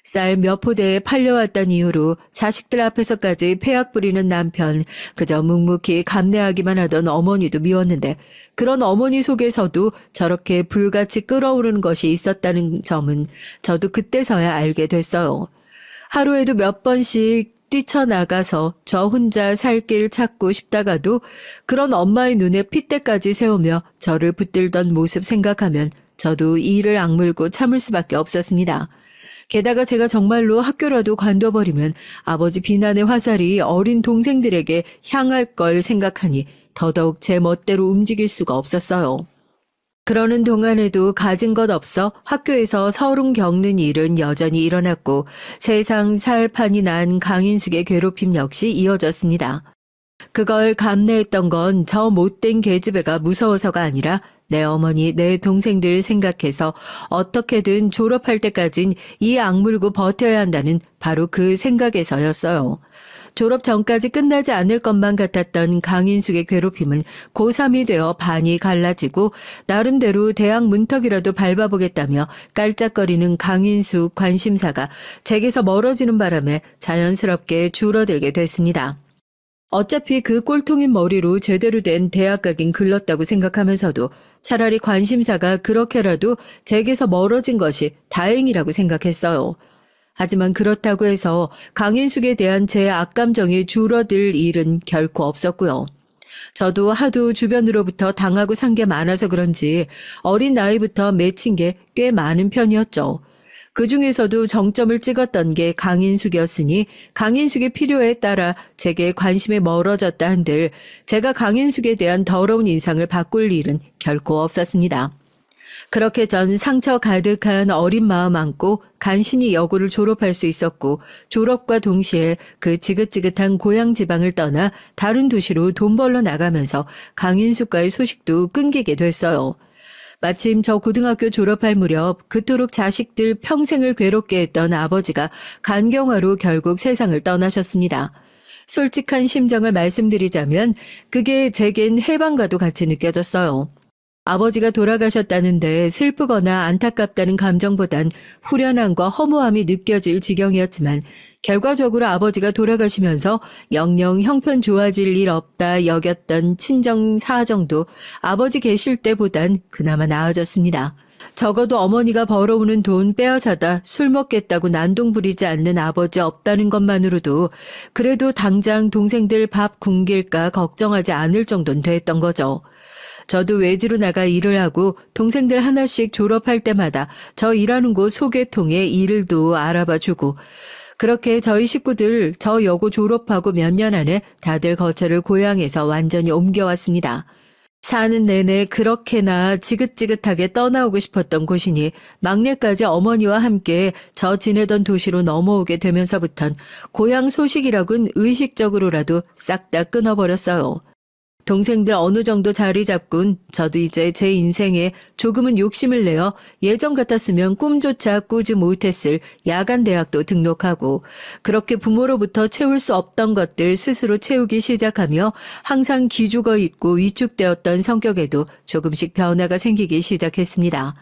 쌀 몇 포대에 팔려왔던 이유로 자식들 앞에서까지 폐악 부리는 남편, 그저 묵묵히 감내하기만 하던 어머니도 미웠는데 그런 어머니 속에서도 저렇게 불같이 끓어오르는 것이 있었다는 점은 저도 그때서야 알게 됐어요. 하루에도 몇 번씩 뛰쳐나가서 저 혼자 살 길 찾고 싶다가도 그런 엄마의 눈에 핏대까지 세우며 저를 붙들던 모습 생각하면 저도 이를 악물고 참을 수밖에 없었습니다. 게다가 제가 정말로 학교라도 관둬버리면 아버지 비난의 화살이 어린 동생들에게 향할 걸 생각하니 더더욱 제 멋대로 움직일 수가 없었어요. 그러는 동안에도 가진 것 없어 학교에서 서름 겪는 일은 여전히 일어났고 세상 살 판이 난 강인숙의 괴롭힘 역시 이어졌습니다. 그걸 감내했던 건 저 못된 계집애가 무서워서가 아니라 내 어머니, 내 동생들 생각해서 어떻게든 졸업할 때까진 이 악물고 버텨야 한다는 바로 그 생각에서였어요. 졸업 전까지 끝나지 않을 것만 같았던 강인숙의 괴롭힘은 고3이 되어 반이 갈라지고 나름대로 대학 문턱이라도 밟아보겠다며 깔짝거리는 강인숙 관심사가 제게서 멀어지는 바람에 자연스럽게 줄어들게 됐습니다. 어차피 그 꼴통인 머리로 제대로 된 대학 가긴 글렀다고 생각하면서도 차라리 관심사가 그렇게라도 제게서 멀어진 것이 다행이라고 생각했어요. 하지만 그렇다고 해서 강인숙에 대한 제 악감정이 줄어들 일은 결코 없었고요. 저도 하도 주변으로부터 당하고 산 게 많아서 그런지 어린 나이부터 맺힌 게 꽤 많은 편이었죠. 그 중에서도 정점을 찍었던 게 강인숙이었으니 강인숙의 필요에 따라 제게 관심이 멀어졌다 한들 제가 강인숙에 대한 더러운 인상을 바꿀 일은 결코 없었습니다. 그렇게 전 상처 가득한 어린 마음 안고 간신히 여고를 졸업할 수 있었고 졸업과 동시에 그 지긋지긋한 고향 지방을 떠나 다른 도시로 돈 벌러 나가면서 강인숙과의 소식도 끊기게 됐어요. 마침 저 고등학교 졸업할 무렵 그토록 자식들 평생을 괴롭게 했던 아버지가 간경화로 결국 세상을 떠나셨습니다. 솔직한 심정을 말씀드리자면 그게 제겐 해방과도 같이 느껴졌어요. 아버지가 돌아가셨다는데 슬프거나 안타깝다는 감정보단 후련함과 허무함이 느껴질 지경이었지만 결과적으로 아버지가 돌아가시면서 영영 형편 좋아질 일 없다 여겼던 친정 사정도 아버지 계실 때보단 그나마 나아졌습니다. 적어도 어머니가 벌어오는 돈 빼앗아다 술 먹겠다고 난동 부리지 않는 아버지 없다는 것만으로도 그래도 당장 동생들 밥 굶길까 걱정하지 않을 정도는 됐던 거죠. 저도 외지로 나가 일을 하고 동생들 하나씩 졸업할 때마다 저 일하는 곳 소개통에 일도 알아봐주고 그렇게 저희 식구들 저 여고 졸업하고 몇 년 안에 다들 거처를 고향에서 완전히 옮겨왔습니다. 사는 내내 그렇게나 지긋지긋하게 떠나오고 싶었던 곳이니 막내까지 어머니와 함께 저 지내던 도시로 넘어오게 되면서부턴 고향 소식이라곤 의식적으로라도 싹 다 끊어버렸어요. 동생들 어느 정도 자리 잡군 저도 이제 제 인생에 조금은 욕심을 내어 예전 같았으면 꿈조차 꾸지 못했을 야간 대학도 등록하고 그렇게 부모로부터 채울 수 없던 것들 스스로 채우기 시작하며 항상 기죽어 있고 위축되었던 성격에도 조금씩 변화가 생기기 시작했습니다.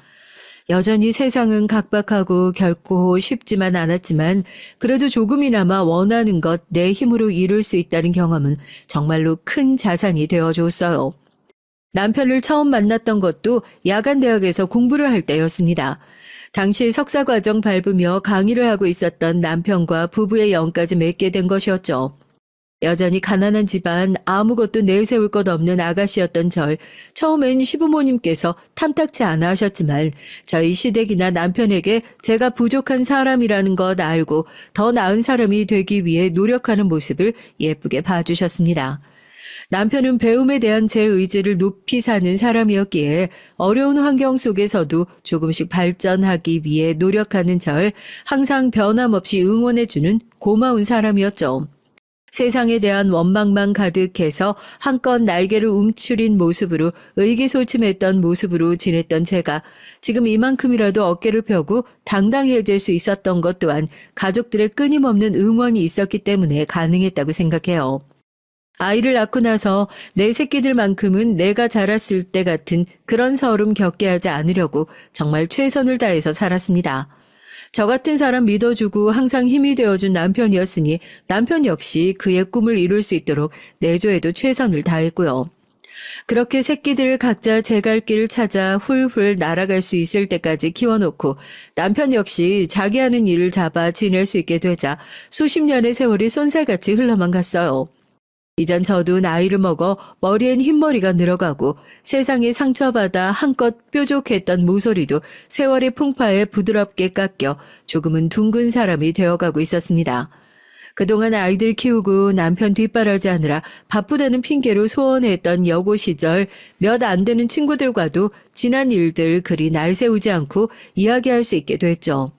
여전히 세상은 각박하고 결코 쉽지만 않았지만 그래도 조금이나마 원하는 것 내 힘으로 이룰 수 있다는 경험은 정말로 큰 자산이 되어줬어요. 남편을 처음 만났던 것도 야간대학에서 공부를 할 때였습니다. 당시 석사과정 밟으며 강의를 하고 있었던 남편과 부부의 영까지 맺게 된 것이었죠. 여전히 가난한 집안 아무것도 내세울 것 없는 아가씨였던 절 처음엔 시부모님께서 탐탁치 않아 하셨지만 저희 시댁이나 남편에게 제가 부족한 사람이라는 것 알고 더 나은 사람이 되기 위해 노력하는 모습을 예쁘게 봐주셨습니다. 남편은 배움에 대한 제 의지를 높이 사는 사람이었기에 어려운 환경 속에서도 조금씩 발전하기 위해 노력하는 절 항상 변함없이 응원해주는 고마운 사람이었죠. 세상에 대한 원망만 가득해서 한껏 날개를 움츠린 모습으로 의기소침했던 모습으로 지냈던 제가 지금 이만큼이라도 어깨를 펴고 당당해질 수 있었던 것 또한 가족들의 끊임없는 응원이 있었기 때문에 가능했다고 생각해요. 아이를 낳고 나서 내 새끼들만큼은 내가 자랐을 때 같은 그런 서름 겪게 하지 않으려고 정말 최선을 다해서 살았습니다. 저 같은 사람 믿어주고 항상 힘이 되어준 남편이었으니 남편 역시 그의 꿈을 이룰 수 있도록 내조에도 최선을 다했고요. 그렇게 새끼들 각자 제 갈 길을 찾아 훌훌 날아갈 수 있을 때까지 키워놓고 남편 역시 자기 하는 일을 잡아 지낼 수 있게 되자 수십 년의 세월이 쏜살같이 흘러만 갔어요. 이젠 저도 나이를 먹어 머리엔 흰머리가 늘어가고 세상에 상처받아 한껏 뾰족했던 모서리도 세월의 풍파에 부드럽게 깎여 조금은 둥근 사람이 되어가고 있었습니다. 그동안 아이들 키우고 남편 뒷바라지하느라 바쁘다는 핑계로 소원했던 여고 시절 몇 안 되는 친구들과도 지난 일들 그리 날 세우지 않고 이야기할 수 있게 됐죠.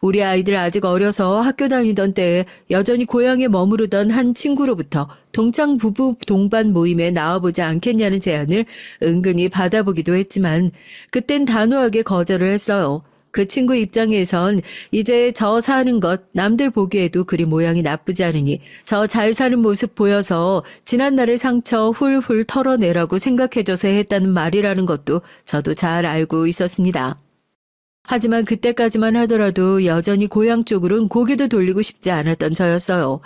우리 아이들 아직 어려서 학교 다니던 때에 여전히 고향에 머무르던 한 친구로부터 동창 부부 동반 모임에 나와보지 않겠냐는 제안을 은근히 받아보기도 했지만 그땐 단호하게 거절을 했어요. 그 친구 입장에선 이제 저 사는 것 남들 보기에도 그리 모양이 나쁘지 않으니 저 잘 사는 모습 보여서 지난날의 상처 훌훌 털어내라고 생각해줘서 했다는 말이라는 것도 저도 잘 알고 있었습니다. 하지만 그때까지만 하더라도 여전히 고향 쪽으로는 고개도 돌리고 싶지 않았던 저였어요.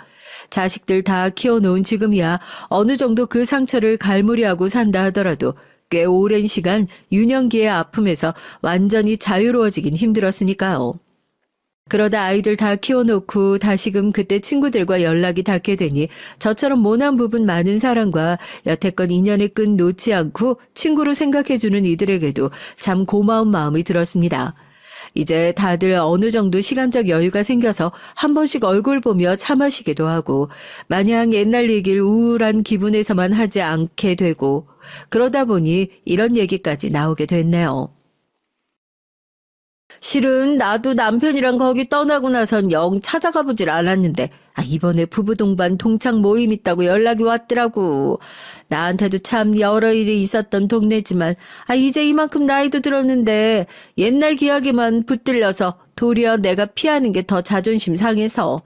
자식들 다 키워놓은 지금이야 어느 정도 그 상처를 갈무리하고 산다 하더라도 꽤 오랜 시간 유년기의 아픔에서 완전히 자유로워지긴 힘들었으니까요. 그러다 아이들 다 키워놓고 다시금 그때 친구들과 연락이 닿게 되니 저처럼 모난 부분 많은 사람과 여태껏 인연의 끈 놓지 않고 친구로 생각해주는 이들에게도 참 고마운 마음이 들었습니다. 이제 다들 어느 정도 시간적 여유가 생겨서 한 번씩 얼굴 보며 차 마시기도 하고 마냥 옛날 얘기를 우울한 기분에서만 하지 않게 되고 그러다 보니 이런 얘기까지 나오게 됐네요. 실은 나도 남편이랑 거기 떠나고 나선 영 찾아가 보질 않았는데 이번에 부부 동반 동창 모임 있다고 연락이 왔더라고. 나한테도 참 여러 일이 있었던 동네지만 이제 이만큼 나이도 들었는데 옛날 기억에만 붙들려서 도리어 내가 피하는 게 더 자존심 상해서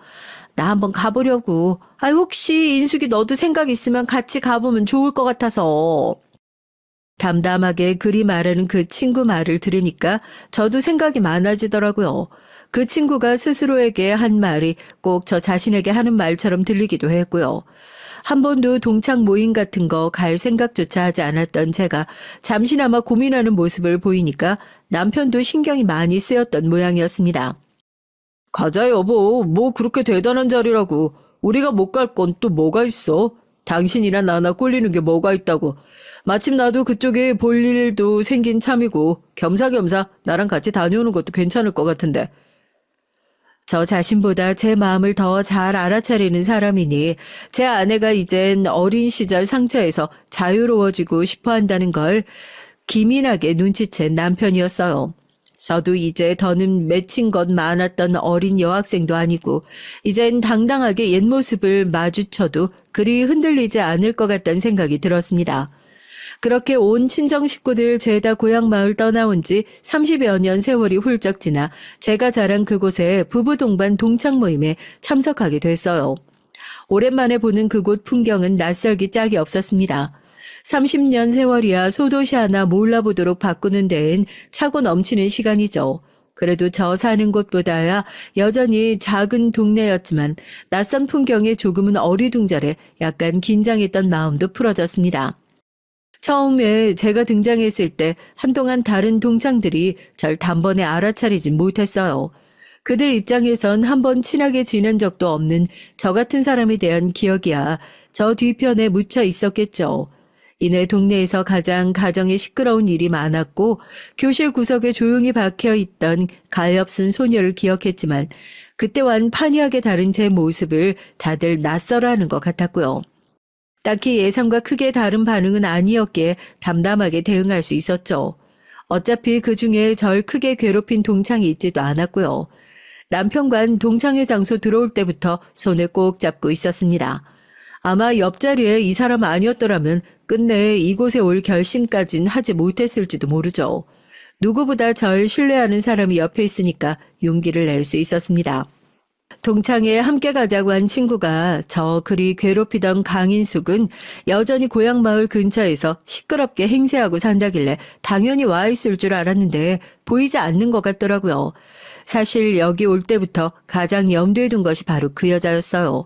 나 한번 가보려고. 혹시 인숙이 너도 생각 있으면 같이 가보면 좋을 것 같아서. 담담하게 그리 말하는 그 친구 말을 들으니까 저도 생각이 많아지더라고요. 그 친구가 스스로에게 한 말이 꼭 저 자신에게 하는 말처럼 들리기도 했고요. 한 번도 동창 모임 같은 거 갈 생각조차 하지 않았던 제가 잠시나마 고민하는 모습을 보이니까 남편도 신경이 많이 쓰였던 모양이었습니다. 가자 여보, 뭐 그렇게 대단한 자리라고. 우리가 못 갈 건 또 뭐가 있어? 당신이나 나나 꼴리는 게 뭐가 있다고. 마침 나도 그쪽에 볼 일도 생긴 참이고 겸사겸사 나랑 같이 다녀오는 것도 괜찮을 것 같은데. 저 자신보다 제 마음을 더 잘 알아차리는 사람이니 제 아내가 이젠 어린 시절 상처에서 자유로워지고 싶어 한다는 걸 기민하게 눈치챈 남편이었어요. 저도 이제 더는 맺힌 것 많았던 어린 여학생도 아니고 이젠 당당하게 옛 모습을 마주쳐도 그리 흔들리지 않을 것 같다는 생각이 들었습니다. 그렇게 온 친정 식구들 죄다 고향 마을 떠나온 지 30여 년 세월이 훌쩍 지나 제가 자란 그곳에 부부 동반 동창 모임에 참석하게 됐어요. 오랜만에 보는 그곳 풍경은 낯설기 짝이 없었습니다. 30년 세월이야 소도시 하나 몰라보도록 바꾸는 데엔 차고 넘치는 시간이죠. 그래도 저 사는 곳보다야 여전히 작은 동네였지만 낯선 풍경에 조금은 어리둥절해 약간 긴장했던 마음도 풀어졌습니다. 처음에 제가 등장했을 때 한동안 다른 동창들이 절 단번에 알아차리진 못했어요. 그들 입장에선 한번 친하게 지낸 적도 없는 저 같은 사람에 대한 기억이야 저 뒤편에 묻혀 있었겠죠. 이내 동네에서 가장 가정에 시끄러운 일이 많았고 교실 구석에 조용히 박혀있던 가엾은 소녀를 기억했지만 그때와는 판이하게 다른 제 모습을 다들 낯설어하는 것 같았고요. 딱히 예상과 크게 다른 반응은 아니었기에 담담하게 대응할 수 있었죠. 어차피 그중에 절 크게 괴롭힌 동창이 있지도 않았고요. 남편과는 동창회 장소 들어올 때부터 손을 꼭 잡고 있었습니다. 아마 옆자리에 이 사람 아니었더라면 끝내 이곳에 올 결심까진 하지 못했을지도 모르죠. 누구보다 절 신뢰하는 사람이 옆에 있으니까 용기를 낼 수 있었습니다. 동창회 함께 가자고 한 친구가 저 그리 괴롭히던 강인숙은 여전히 고향 마을 근처에서 시끄럽게 행세하고 산다길래 당연히 와 있을 줄 알았는데 보이지 않는 것 같더라고요. 사실 여기 올 때부터 가장 염두에 둔 것이 바로 그 여자였어요.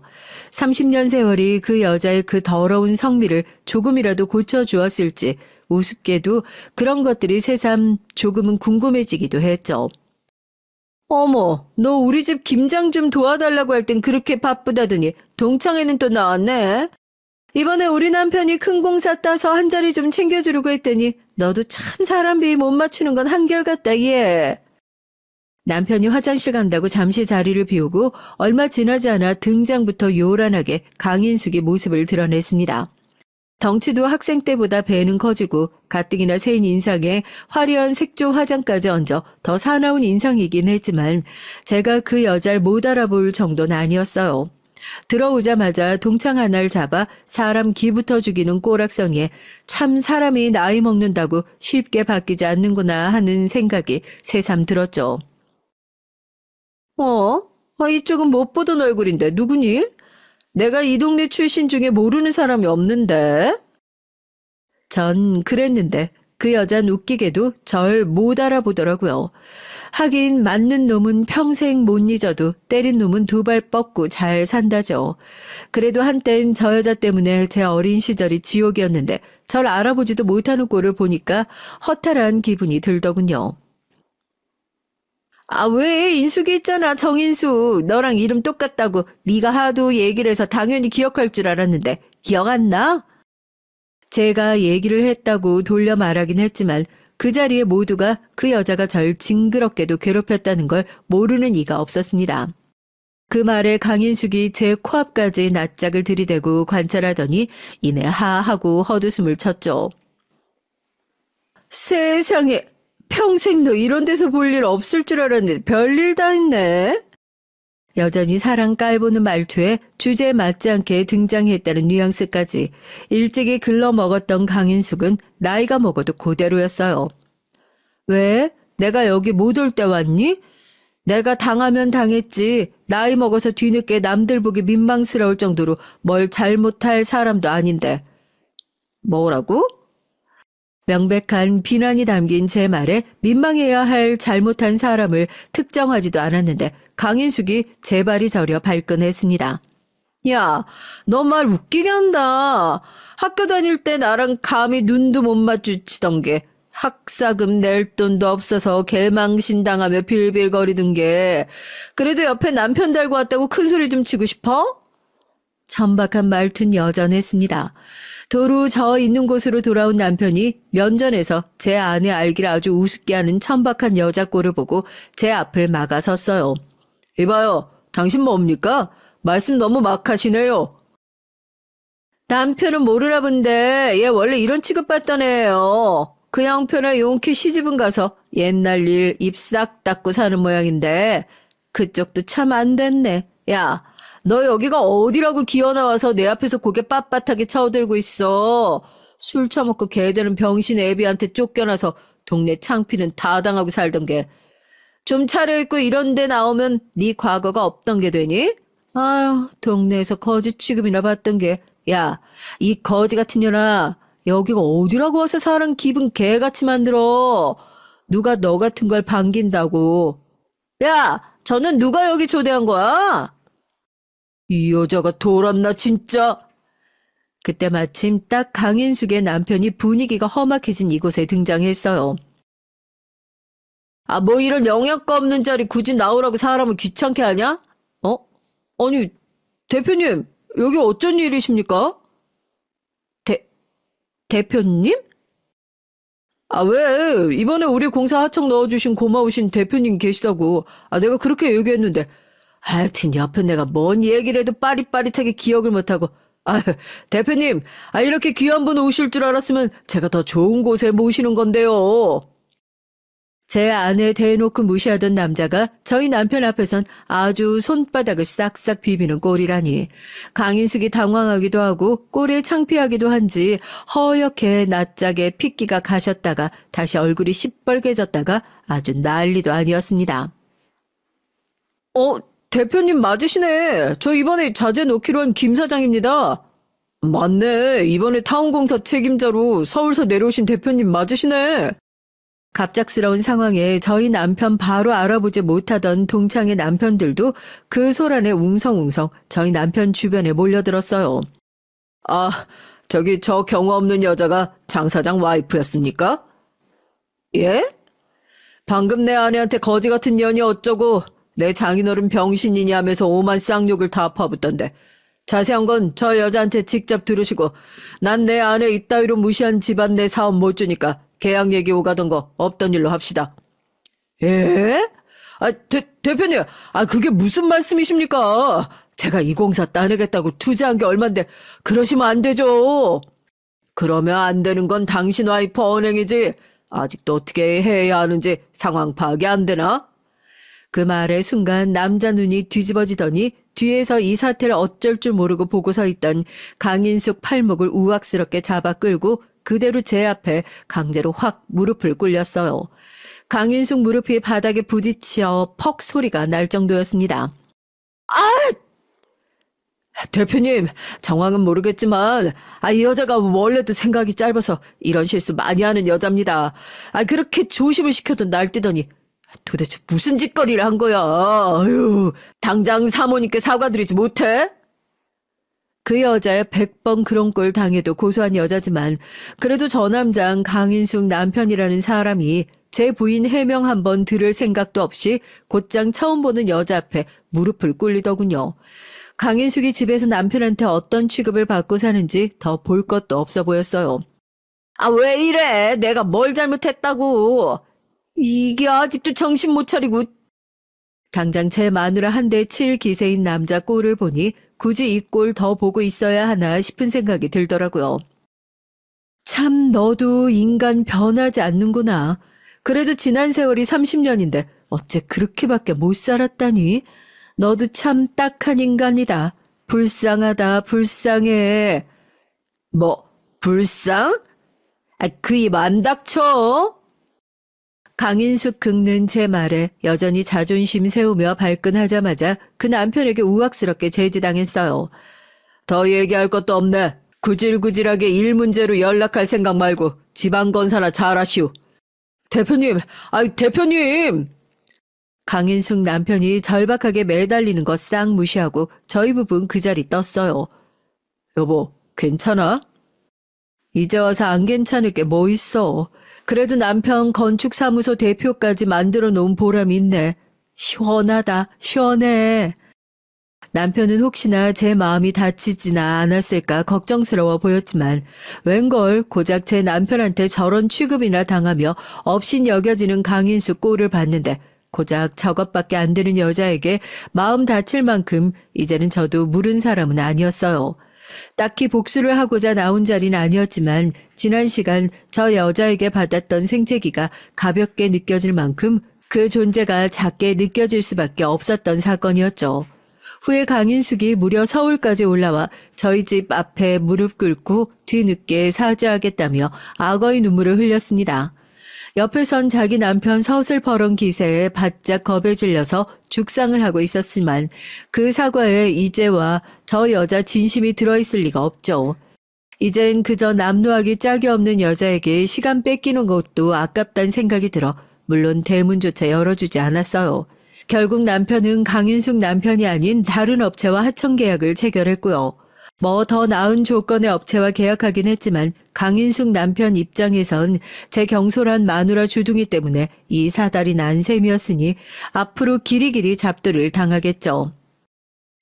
30년 세월이 그 여자의 그 더러운 성미를 조금이라도 고쳐주었을지 우습게도 그런 것들이 새삼 조금은 궁금해지기도 했죠. 어머, 너 우리 집 김장 좀 도와달라고 할 땐 그렇게 바쁘다더니 동창회는 또 나왔네. 이번에 우리 남편이 큰 공사 따서 한 자리 좀 챙겨주려고 했더니 너도 참 사람 비위 못 맞추는 건 한결같다, 얘. 남편이 화장실 간다고 잠시 자리를 비우고 얼마 지나지 않아 등장부터 요란하게 강인숙의 모습을 드러냈습니다. 덩치도 학생 때보다 배는 커지고 가뜩이나 새인 인상에 화려한 색조 화장까지 얹어 더 사나운 인상이긴 했지만 제가 그 여자를 못 알아볼 정도는 아니었어요. 들어오자마자 동창 하나를 잡아 사람 기부터 죽이는 꼬락성에 참 사람이 나이 먹는다고 쉽게 바뀌지 않는구나 하는 생각이 새삼 들었죠. 이쪽은 못 보던 얼굴인데 누구니? 내가 이 동네 출신 중에 모르는 사람이 없는데. 전 그랬는데 그 여잔 웃기게도 절 못 알아보더라고요. 하긴 맞는 놈은 평생 못 잊어도 때린 놈은 두 발 뻗고 잘 산다죠. 그래도 한땐 저 여자 때문에 제 어린 시절이 지옥이었는데 절 알아보지도 못하는 꼴을 보니까 허탈한 기분이 들더군요. 아, 왜? 인숙이 있잖아, 정인숙. 너랑 이름 똑같다고 네가 하도 얘기를 해서 당연히 기억할 줄 알았는데 기억 안 나? 제가 얘기를 했다고 돌려 말하긴 했지만 그 자리에 모두가 그 여자가 절 징그럽게도 괴롭혔다는 걸 모르는 이가 없었습니다. 그 말에 강인숙이 제 코앞까지 낯짝을 들이대고 관찰하더니 이내 하하고 헛웃음을 쳤죠. 세상에, 평생 너 이런 데서 볼 일 없을 줄 알았는데 별일 다 했네. 여전히 사랑 깔보는 말투에 주제에 맞지 않게 등장했다는 뉘앙스까지 일찍이 글러먹었던 강인숙은 나이가 먹어도 그대로였어요. 왜? 내가 여기 못 올 때 왔니? 내가 당하면 당했지. 나이 먹어서 뒤늦게 남들 보기 민망스러울 정도로 뭘 잘못할 사람도 아닌데. 뭐라고? 명백한 비난이 담긴 제 말에 민망해야 할 잘못한 사람을 특정하지도 않았는데 강인숙이 제 발이 저려 발끈했습니다. 야, 너 말 웃기게 한다. 학교 다닐 때 나랑 감히 눈도 못 마주치던 게 학사금 낼 돈도 없어서 개망신당하며 빌빌거리던 게 그래도 옆에 남편 달고 왔다고 큰소리 좀 치고 싶어? 천박한 말투는 여전했습니다. 도로 저 있는 곳으로 돌아온 남편이 면전에서 제 아내 알기를 아주 우습게 하는 천박한 여자 꼴을 보고 제 앞을 막아섰어요. 이봐요, 당신 뭡니까? 말씀 너무 막 하시네요. 남편은 모르나 본데 얘 원래 이런 취급받던 애예요. 그 양편에 용케 시집은 가서 옛날 일 입 싹 닫고 사는 모양인데 그쪽도 참 안 됐네. 야, 너 여기가 어디라고 기어나와서 내 앞에서 고개 빳빳하게 쳐들고 있어. 술 처먹고 개되는 병신 애비한테 쫓겨나서 동네 창피는 다 당하고 살던 게. 좀 차려입고 이런 데 나오면 네 과거가 없던 게 되니? 아유, 동네에서 거지 취급이나 받던 게. 야, 이 거지 같은 년아. 여기가 어디라고 와서 사람 기분 개같이 만들어. 누가 너 같은 걸 반긴다고. 야, 저는 누가 여기 초대한 거야? 이 여자가 돌았나 진짜. 그때 마침 딱 강인숙의 남편이 분위기가 험악해진 이곳에 등장했어요. 아, 뭐 이런 영양가 없는 자리 굳이 나오라고 사람을 귀찮게 하냐? 아니, 대표님, 여기 어쩐 일이십니까? 대표님? 아, 왜? 이번에 우리 공사 하청 넣어주신 고마우신 대표님 계시다고. 아, 내가 그렇게 얘기했는데. 하여튼 옆에 내가 뭔 얘기를 해도 빠릿빠릿하게 기억을 못하고. 아, 대표님, 이렇게 귀한 분 오실 줄 알았으면 제가 더 좋은 곳에 모시는 건데요. 제 아내 대놓고 무시하던 남자가 저희 남편 앞에선 아주 손바닥을 싹싹 비비는 꼴이라니. 강인숙이 당황하기도 하고 꼴에 창피하기도 한지 허옇게 낯짝에 핏기가 가셨다가 다시 얼굴이 시뻘개졌다가 아주 난리도 아니었습니다. 대표님 맞으시네. 저 이번에 자재 놓기로 한 김 사장입니다. 맞네. 이번에 타운공사 책임자로 서울서 내려오신 대표님 맞으시네. 갑작스러운 상황에 저희 남편 바로 알아보지 못하던 동창의 남편들도 그 소란에 웅성웅성 저희 남편 주변에 몰려들었어요. 아, 저기 저 경우 없는 여자가 장 사장 와이프였습니까? 예? 방금 내 아내한테 거지 같은 년이 어쩌고 내 장인어른 병신이니 하면서 오만 쌍욕을 다 퍼붓던데 자세한 건 저 여자한테 직접 들으시고 난 내 아내 이따위로 무시한 집안 내 사업 못 주니까 계약 얘기 오가던 거 없던 일로 합시다. 예? 아, 대표님, 그게 무슨 말씀이십니까? 제가 이 공사 따내겠다고 투자한 게 얼만데 그러시면 안 되죠. 그러면 안 되는 건 당신 와이프 언행이지. 아직도 어떻게 해야 하는지 상황 파악이 안 되나? 그 말의 순간 남자 눈이 뒤집어지더니 뒤에서 이 사태를 어쩔 줄 모르고 보고 서 있던 강인숙 팔목을 우악스럽게 잡아 끌고 그대로 제 앞에 강제로 확 무릎을 꿇렸어요. 강인숙 무릎이 바닥에 부딪혀 퍽 소리가 날 정도였습니다. 대표님, 정황은 모르겠지만 이 여자가 원래도 생각이 짧아서 이런 실수 많이 하는 여자입니다. 그렇게 조심을 시켜도 날뛰더니 도대체 무슨 짓거리를 한 거야. 아유, 당장 사모님께 사과드리지 못해? 그 여자의 100번 그런 꼴 당해도 고소한 여자지만 그래도 저 남장 강인숙 남편이라는 사람이 제 부인 해명 한번 들을 생각도 없이 곧장 처음 보는 여자 앞에 무릎을 꿇리더군요. 강인숙이 집에서 남편한테 어떤 취급을 받고 사는지 더 볼 것도 없어 보였어요. 왜 이래? 내가 뭘 잘못했다고? 이게 아직도 정신 못 차리고. 당장 제 마누라 한 대 칠 기세인 남자 꼴을 보니 굳이 이 꼴 더 보고 있어야 하나 싶은 생각이 들더라고요. 참 너도 인간 변하지 않는구나. 그래도 지난 세월이 30년인데 어째 그렇게밖에 못 살았다니. 너도 참 딱한 인간이다. 불쌍하다, 불쌍해. 뭐, 불쌍? 그 입 안 닥쳐? 강인숙 긁는 제 말에 여전히 자존심 세우며 발끈하자마자 그 남편에게 우악스럽게 제지당했어요. 더 얘기할 것도 없네. 구질구질하게 일 문제로 연락할 생각 말고 지방건사나 잘하시오. 대표님, 대표님! 강인숙 남편이 절박하게 매달리는 거 싹 무시하고 저희 부부는 그 자리 떴어요. 여보, 괜찮아? 이제 와서 안 괜찮을 게 뭐 있어. 그래도 남편 건축사무소 대표까지 만들어 놓은 보람이 있네. 시원하다, 시원해. 남편은 혹시나 제 마음이 다치지나 않았을까 걱정스러워 보였지만 웬걸 고작 제 남편한테 저런 취급이나 당하며 업신 여겨지는 강인숙 꼴을 봤는데 고작 저것밖에 안 되는 여자에게 마음 다칠 만큼 이제는 저도 물은 사람은 아니었어요. 딱히 복수를 하고자 나온 자리는 아니었지만 지난 시간 저 여자에게 받았던 생채기가 가볍게 느껴질 만큼 그 존재가 작게 느껴질 수밖에 없었던 사건이었죠. 후에 강인숙이 무려 서울까지 올라와 저희 집 앞에 무릎 꿇고 뒤늦게 사죄하겠다며 악어의 눈물을 흘렸습니다. 옆에선 자기 남편 서슬퍼런 기세에 바짝 겁에 질려서 죽상을 하고 있었지만 그 사과에 이제와 저 여자 진심이 들어있을 리가 없죠. 이젠 그저 남루하기 짝이 없는 여자에게 시간 뺏기는 것도 아깝단 생각이 들어 물론 대문조차 열어주지 않았어요. 결국 남편은 강인숙 남편이 아닌 다른 업체와 하청 계약을 체결했고요. 뭐 더 나은 조건의 업체와 계약하긴 했지만 강인숙 남편 입장에선 제 경솔한 마누라 주둥이 때문에 이 사달이 난 셈이었으니 앞으로 길이길이 잡들을 당하겠죠.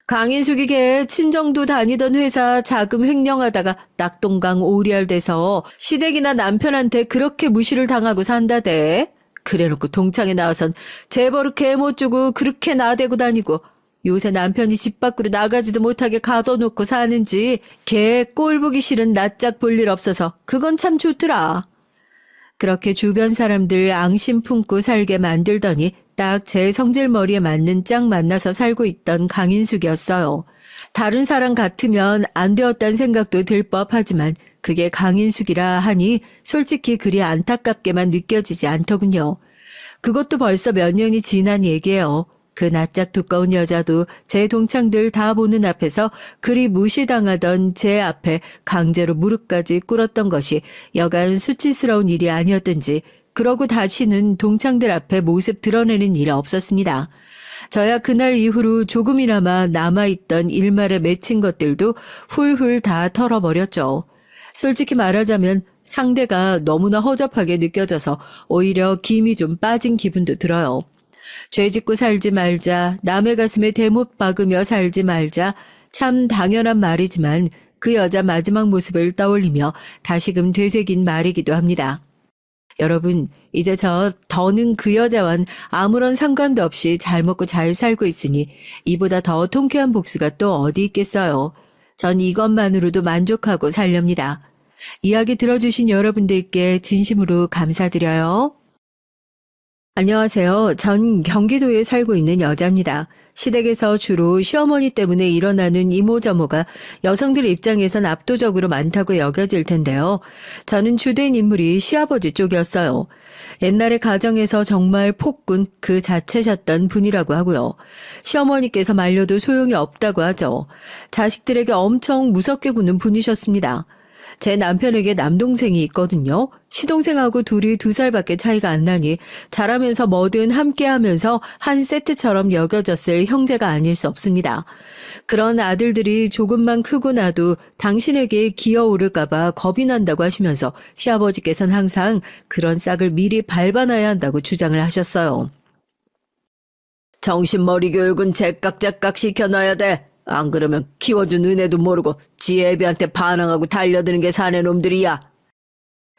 강인숙이 걔 친정도 다니던 회사 자금 횡령하다가 낙동강 오리알 돼서 시댁이나 남편한테 그렇게 무시를 당하고 산다대. 그래놓고 동창에 나와선 재벌을 개 못 주고 그렇게 나대고 다니고 요새 남편이 집 밖으로 나가지도 못하게 가둬놓고 사는지 걔 꼴 보기 싫은 낯짝 볼 일 없어서 그건 참 좋더라. 그렇게 주변 사람들 앙심 품고 살게 만들더니 딱 제 성질머리에 맞는 짝 만나서 살고 있던 강인숙이었어요. 다른 사람 같으면 안 되었단 생각도 들 법하지만 그게 강인숙이라 하니 솔직히 그리 안타깝게만 느껴지지 않더군요. 그것도 벌써 몇 년이 지난 얘기예요. 그 낯짝 두꺼운 여자도 제 동창들 다 보는 앞에서 그리 무시당하던 제 앞에 강제로 무릎까지 꿇었던 것이 여간 수치스러운 일이 아니었든지 그러고 다시는 동창들 앞에 모습 드러내는 일 없었습니다. 저야 그날 이후로 조금이나마 남아있던 일말에 맺힌 것들도 훌훌 다 털어버렸죠. 솔직히 말하자면 상대가 너무나 허접하게 느껴져서 오히려 김이 좀 빠진 기분도 들어요. 죄 짓고 살지 말자, 남의 가슴에 대못 박으며 살지 말자, 참 당연한 말이지만 그 여자 마지막 모습을 떠올리며 다시금 되새긴 말이기도 합니다. 여러분, 이제 저 더는 그 여자와는 아무런 상관도 없이 잘 먹고 잘 살고 있으니 이보다 더 통쾌한 복수가 또 어디 있겠어요. 전 이것만으로도 만족하고 살렵니다. 이야기 들어주신 여러분들께 진심으로 감사드려요. 안녕하세요. 전 경기도에 살고 있는 여자입니다. 시댁에서 주로 시어머니 때문에 일어나는 이모저모가 여성들 입장에선 압도적으로 많다고 여겨질 텐데요. 저는 주된 인물이 시아버지 쪽이었어요. 옛날에 가정에서 정말 폭군 그 자체셨던 분이라고 하고요. 시어머니께서 말려도 소용이 없다고 하죠. 자식들에게 엄청 무섭게 구는 분이셨습니다. 제 남편에게 남동생이 있거든요. 시동생하고 둘이 2살밖에 차이가 안 나니 자라면서 뭐든 함께하면서 한 세트처럼 여겨졌을 형제가 아닐 수 없습니다. 그런 아들들이 조금만 크고 나도 당신에게 기어오를까봐 겁이 난다고 하시면서 시아버지께서는 항상 그런 싹을 미리 밟아놔야 한다고 주장을 하셨어요. 정신머리 교육은 제깍제깍 시켜놔야 돼. 안 그러면 키워준 은혜도 모르고 지 애비한테 반항하고 달려드는 게 사내 놈들이야.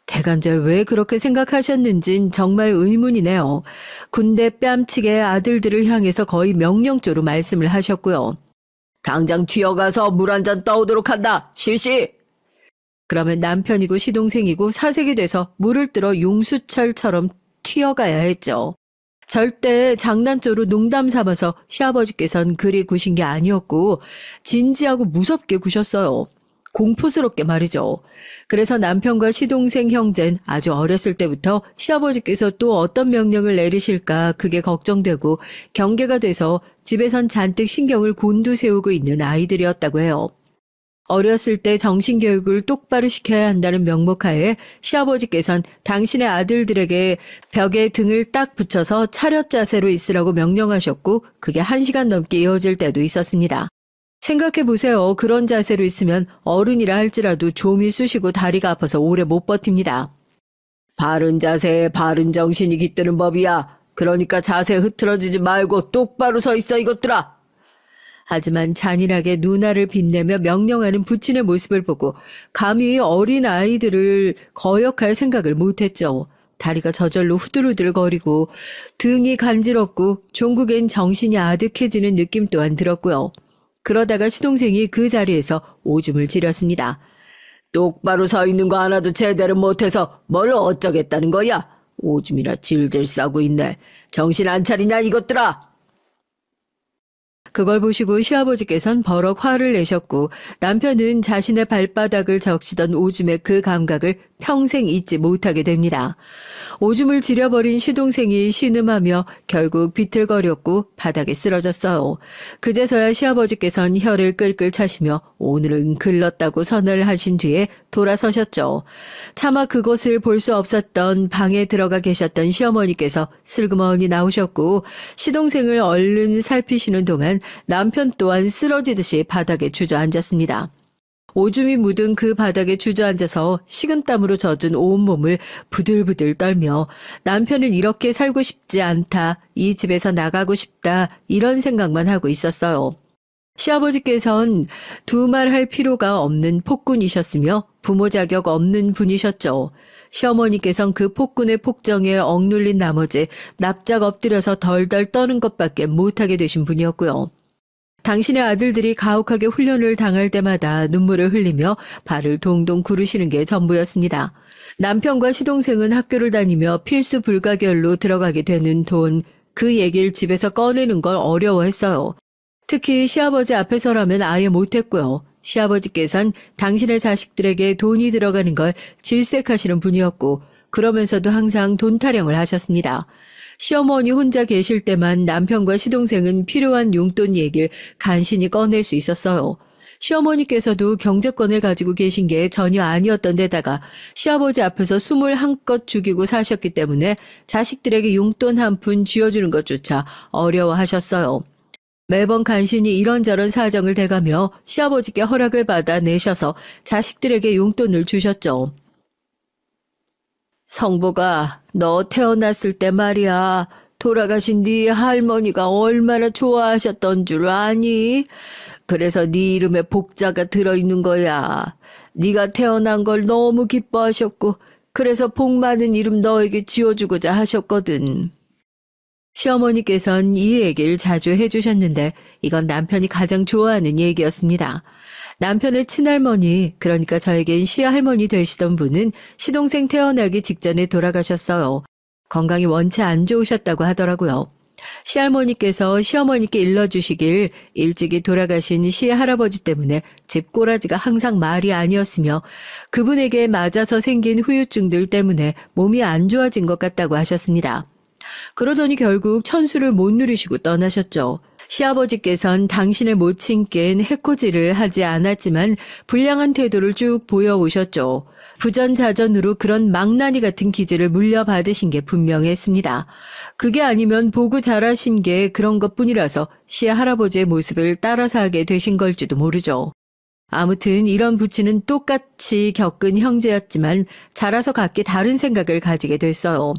대간절 왜 그렇게 생각하셨는진 정말 의문이네요. 군대 뺨치게 아들들을 향해서 거의 명령조로 말씀을 하셨고요. 당장 튀어가서 물 한 잔 떠오도록 한다. 실시! 그러면 남편이고 시동생이고 사색이 돼서 물을 들어 용수철처럼 튀어가야 했죠. 절대 장난조로 농담 삼아서 시아버지께선 그리 구신 게 아니었고 진지하고 무섭게 구셨어요. 공포스럽게 말이죠. 그래서 남편과 시동생 형제는 아주 어렸을 때부터 시아버지께서 또 어떤 명령을 내리실까 그게 걱정되고 경계가 돼서 집에선 잔뜩 신경을 곤두세우고 있는 아이들이었다고 해요. 어렸을 때 정신교육을 똑바로 시켜야 한다는 명목하에 시아버지께선 당신의 아들들에게 벽에 등을 딱 붙여서 차렷 자세로 있으라고 명령하셨고 그게 1시간 넘게 이어질 때도 있었습니다. 생각해보세요. 그런 자세로 있으면 어른이라 할지라도 좀이 쑤시고 다리가 아파서 오래 못 버팁니다. 바른 자세에 바른 정신이 깃드는 법이야. 그러니까 자세 흐트러지지 말고 똑바로 서 있어 이것들아. 하지만 잔인하게 누나를 빛내며 명령하는 부친의 모습을 보고 감히 어린 아이들을 거역할 생각을 못했죠. 다리가 저절로 후들후들거리고 등이 간지럽고 종국엔 정신이 아득해지는 느낌 또한 들었고요. 그러다가 시동생이 그 자리에서 오줌을 지렸습니다. 똑바로 서 있는 거 하나도 제대로 못해서 뭘 어쩌겠다는 거야? 오줌이나 질질 싸고 있네. 정신 안 차리냐 이것들아? 그걸 보시고 시아버지께선 버럭 화를 내셨고 남편은 자신의 발바닥을 적시던 오줌의 그 감각을 평생 잊지 못하게 됩니다. 오줌을 지려버린 시동생이 신음하며 결국 비틀거렸고 바닥에 쓰러졌어요. 그제서야 시아버지께선 혀를 끌끌 차시며 오늘은 글렀다고 선언을 하신 뒤에 돌아서셨죠. 차마 그곳을 볼 수 없었던 방에 들어가 계셨던 시어머니께서 슬그머니 나오셨고 시동생을 얼른 살피시는 동안 남편 또한 쓰러지듯이 바닥에 주저앉았습니다. 오줌이 묻은 그 바닥에 주저앉아서 식은땀으로 젖은 온몸을 부들부들 떨며 남편은 이렇게 살고 싶지 않다, 이 집에서 나가고 싶다 이런 생각만 하고 있었어요. 시아버지께선 두말할 필요가 없는 폭군이셨으며 부모 자격 없는 분이셨죠. 시어머니께선 그 폭군의 폭정에 억눌린 나머지 납작 엎드려서 덜덜 떠는 것밖에 못하게 되신 분이었고요. 당신의 아들들이 가혹하게 훈련을 당할 때마다 눈물을 흘리며 발을 동동 구르시는 게 전부였습니다. 남편과 시동생은 학교를 다니며 필수 불가결로 들어가게 되는 돈, 그 얘기를 집에서 꺼내는 걸 어려워했어요. 특히 시아버지 앞에서라면 아예 못했고요. 시아버지께선 당신의 자식들에게 돈이 들어가는 걸 질색하시는 분이었고 그러면서도 항상 돈 타령을 하셨습니다. 시어머니 혼자 계실 때만 남편과 시동생은 필요한 용돈 얘기를 간신히 꺼낼 수 있었어요. 시어머니께서도 경제권을 가지고 계신 게 전혀 아니었던 데다가 시아버지 앞에서 숨을 한껏 죽이고 사셨기 때문에 자식들에게 용돈 한 푼 쥐어주는 것조차 어려워하셨어요. 매번 간신히 이런저런 사정을 대가며 시아버지께 허락을 받아 내셔서 자식들에게 용돈을 주셨죠. 성보가 너 태어났을 때 말이야. 돌아가신 네 할머니가 얼마나 좋아하셨던 줄 아니? 그래서 네 이름에 복자가 들어있는 거야. 네가 태어난 걸 너무 기뻐하셨고 그래서 복 많은 이름 너에게 지어주고자 하셨거든. 시어머니께선 이 얘기를 자주 해주셨는데 이건 남편이 가장 좋아하는 얘기였습니다. 남편의 친할머니, 그러니까 저에겐 시할머니 되시던 분은 시동생 태어나기 직전에 돌아가셨어요. 건강이 원체 안 좋으셨다고 하더라고요. 시할머니께서 시어머니께 일러주시길 일찍이 돌아가신 시할아버지 때문에 집 꼬라지가 항상 말이 아니었으며 그분에게 맞아서 생긴 후유증들 때문에 몸이 안 좋아진 것 같다고 하셨습니다. 그러더니 결국 천수를 못 누리시고 떠나셨죠. 시아버지께선 당신의 모친께는 해코지를 하지 않았지만 불량한 태도를 쭉 보여오셨죠. 부전자전으로 그런 망나니 같은 기질을 물려받으신 게 분명했습니다. 그게 아니면 보고 자라신 게 그런 것뿐이라서 시할아버지의 모습을 따라서 하게 되신 걸지도 모르죠. 아무튼 이런 부치는 똑같이 겪은 형제였지만 자라서 각기 다른 생각을 가지게 됐어요.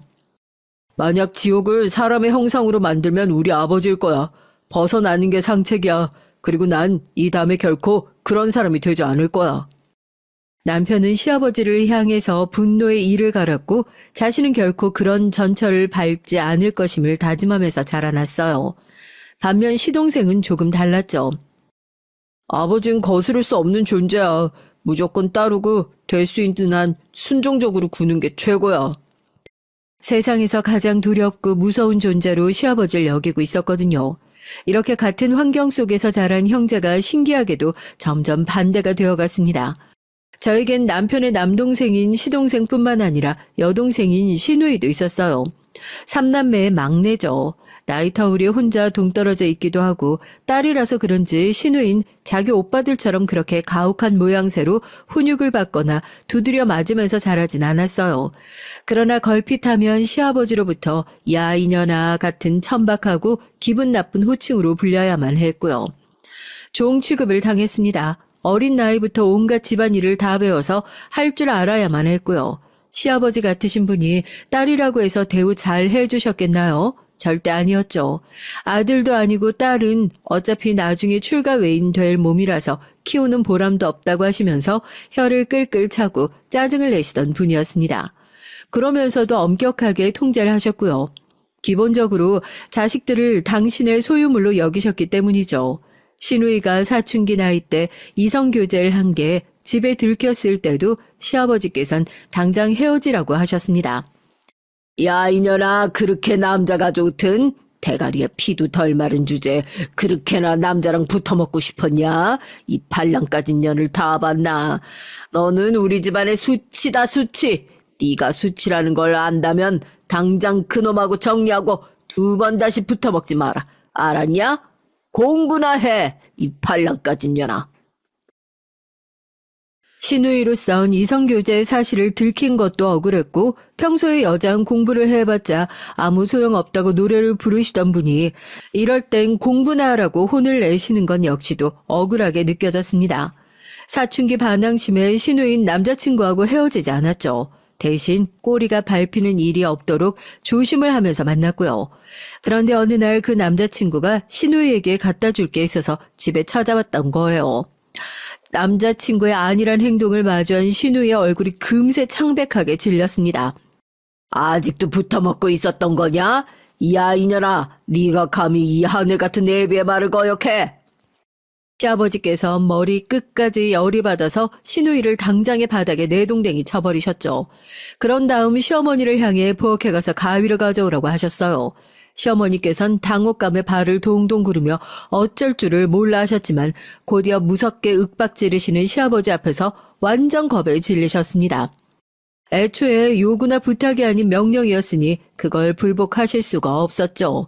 만약 지옥을 사람의 형상으로 만들면 우리 아버지일 거야. 벗어나는 게 상책이야. 그리고 난 이 다음에 결코 그런 사람이 되지 않을 거야. 남편은 시아버지를 향해서 분노의 이를 갈았고 자신은 결코 그런 전철을 밟지 않을 것임을 다짐하면서 자라났어요. 반면 시동생은 조금 달랐죠. 아버지는 거스를 수 없는 존재야. 무조건 따르고 될 수 있는 한 순종적으로 구는 게 최고야. 세상에서 가장 두렵고 무서운 존재로 시아버지를 여기고 있었거든요. 이렇게 같은 환경 속에서 자란 형제가 신기하게도 점점 반대가 되어갔습니다. 저에겐 남편의 남동생인 시동생뿐만 아니라 여동생인 시누이도 있었어요. 삼남매의 막내죠. 나이 터울이 혼자 동떨어져 있기도 하고 딸이라서 그런지 시누인 자기 오빠들처럼 그렇게 가혹한 모양새로 훈육을 받거나 두드려 맞으면서 자라진 않았어요. 그러나 걸핏하면 시아버지로부터 야 이년아 같은 천박하고 기분 나쁜 호칭으로 불려야만 했고요. 종 취급을 당했습니다. 어린 나이부터 온갖 집안일을 다 배워서 할 줄 알아야만 했고요. 시아버지 같으신 분이 딸이라고 해서 대우 잘 해주셨겠나요? 절대 아니었죠. 아들도 아니고 딸은 어차피 나중에 출가 외인 될 몸이라서 키우는 보람도 없다고 하시면서 혀를 끌끌 차고 짜증을 내시던 분이었습니다. 그러면서도 엄격하게 통제를 하셨고요. 기본적으로 자식들을 당신의 소유물로 여기셨기 때문이죠. 시누이가 사춘기 나이 때 이성교제를 한 게 집에 들켰을 때도 시아버지께선 당장 헤어지라고 하셨습니다. 야 이년아 그렇게 남자가 좋든 대가리에 피도 덜 마른 주제 그렇게나 남자랑 붙어먹고 싶었냐? 이 발랑까진 년을 다 봤나? 너는 우리 집안의 수치다 수치. 네가 수치라는 걸 안다면 당장 그놈하고 정리하고 두 번 다시 붙어먹지 마라. 알았냐? 공부나 해. 이 발랑까진 년아. 시누이로 싸운 이성교제의 사실을 들킨 것도 억울했고 평소에 여장 공부를 해봤자 아무 소용없다고 노래를 부르시던 분이 이럴 땐 공부나 하라고 혼을 내시는 건 역시도 억울하게 느껴졌습니다. 사춘기 반항심에 시누이인 남자친구하고 헤어지지 않았죠. 대신 꼬리가 밟히는 일이 없도록 조심을 하면서 만났고요. 그런데 어느 날 그 남자친구가 시누이에게 갖다 줄 게 있어서 집에 찾아왔던 거예요. 남자친구의 안일한 행동을 마주한 시누이의 얼굴이 금세 창백하게 질렸습니다. 아직도 붙어먹고 있었던 거냐? 야 이년아, 네가 감히 이 하늘 같은 애비의 말을 거역해? 시아버지께서 머리 끝까지 열이 받아서 시누이를 당장의 바닥에 내동댕이 쳐버리셨죠. 그런 다음 시어머니를 향해 부엌에 가서 가위를 가져오라고 하셨어요. 시어머니께선 당혹감에 발을 동동 구르며 어쩔 줄을 몰라 하셨지만 곧이어 무섭게 윽박 지르시는 시아버지 앞에서 완전 겁에 질리셨습니다. 애초에 요구나 부탁이 아닌 명령이었으니 그걸 불복하실 수가 없었죠.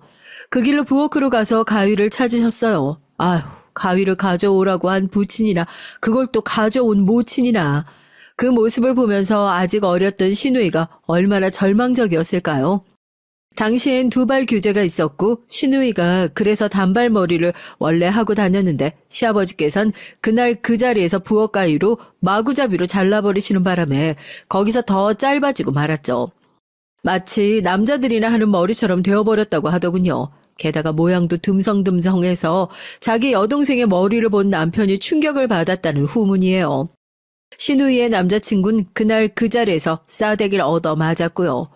그 길로 부엌으로 가서 가위를 찾으셨어요. 아휴, 가위를 가져오라고 한 부친이나 그걸 또 가져온 모친이나. 그 모습을 보면서 아직 어렸던 시누이가 얼마나 절망적이었을까요? 당시엔 두발 규제가 있었고 시누이가 그래서 단발머리를 원래 하고 다녔는데 시아버지께선 그날 그 자리에서 부엌가위로 마구잡이로 잘라버리시는 바람에 거기서 더 짧아지고 말았죠. 마치 남자들이나 하는 머리처럼 되어버렸다고 하더군요. 게다가 모양도 듬성듬성해서 자기 여동생의 머리를 본 남편이 충격을 받았다는 후문이에요. 시누이의 남자친구는 그날 그 자리에서 싸대기를 얻어 맞았고요.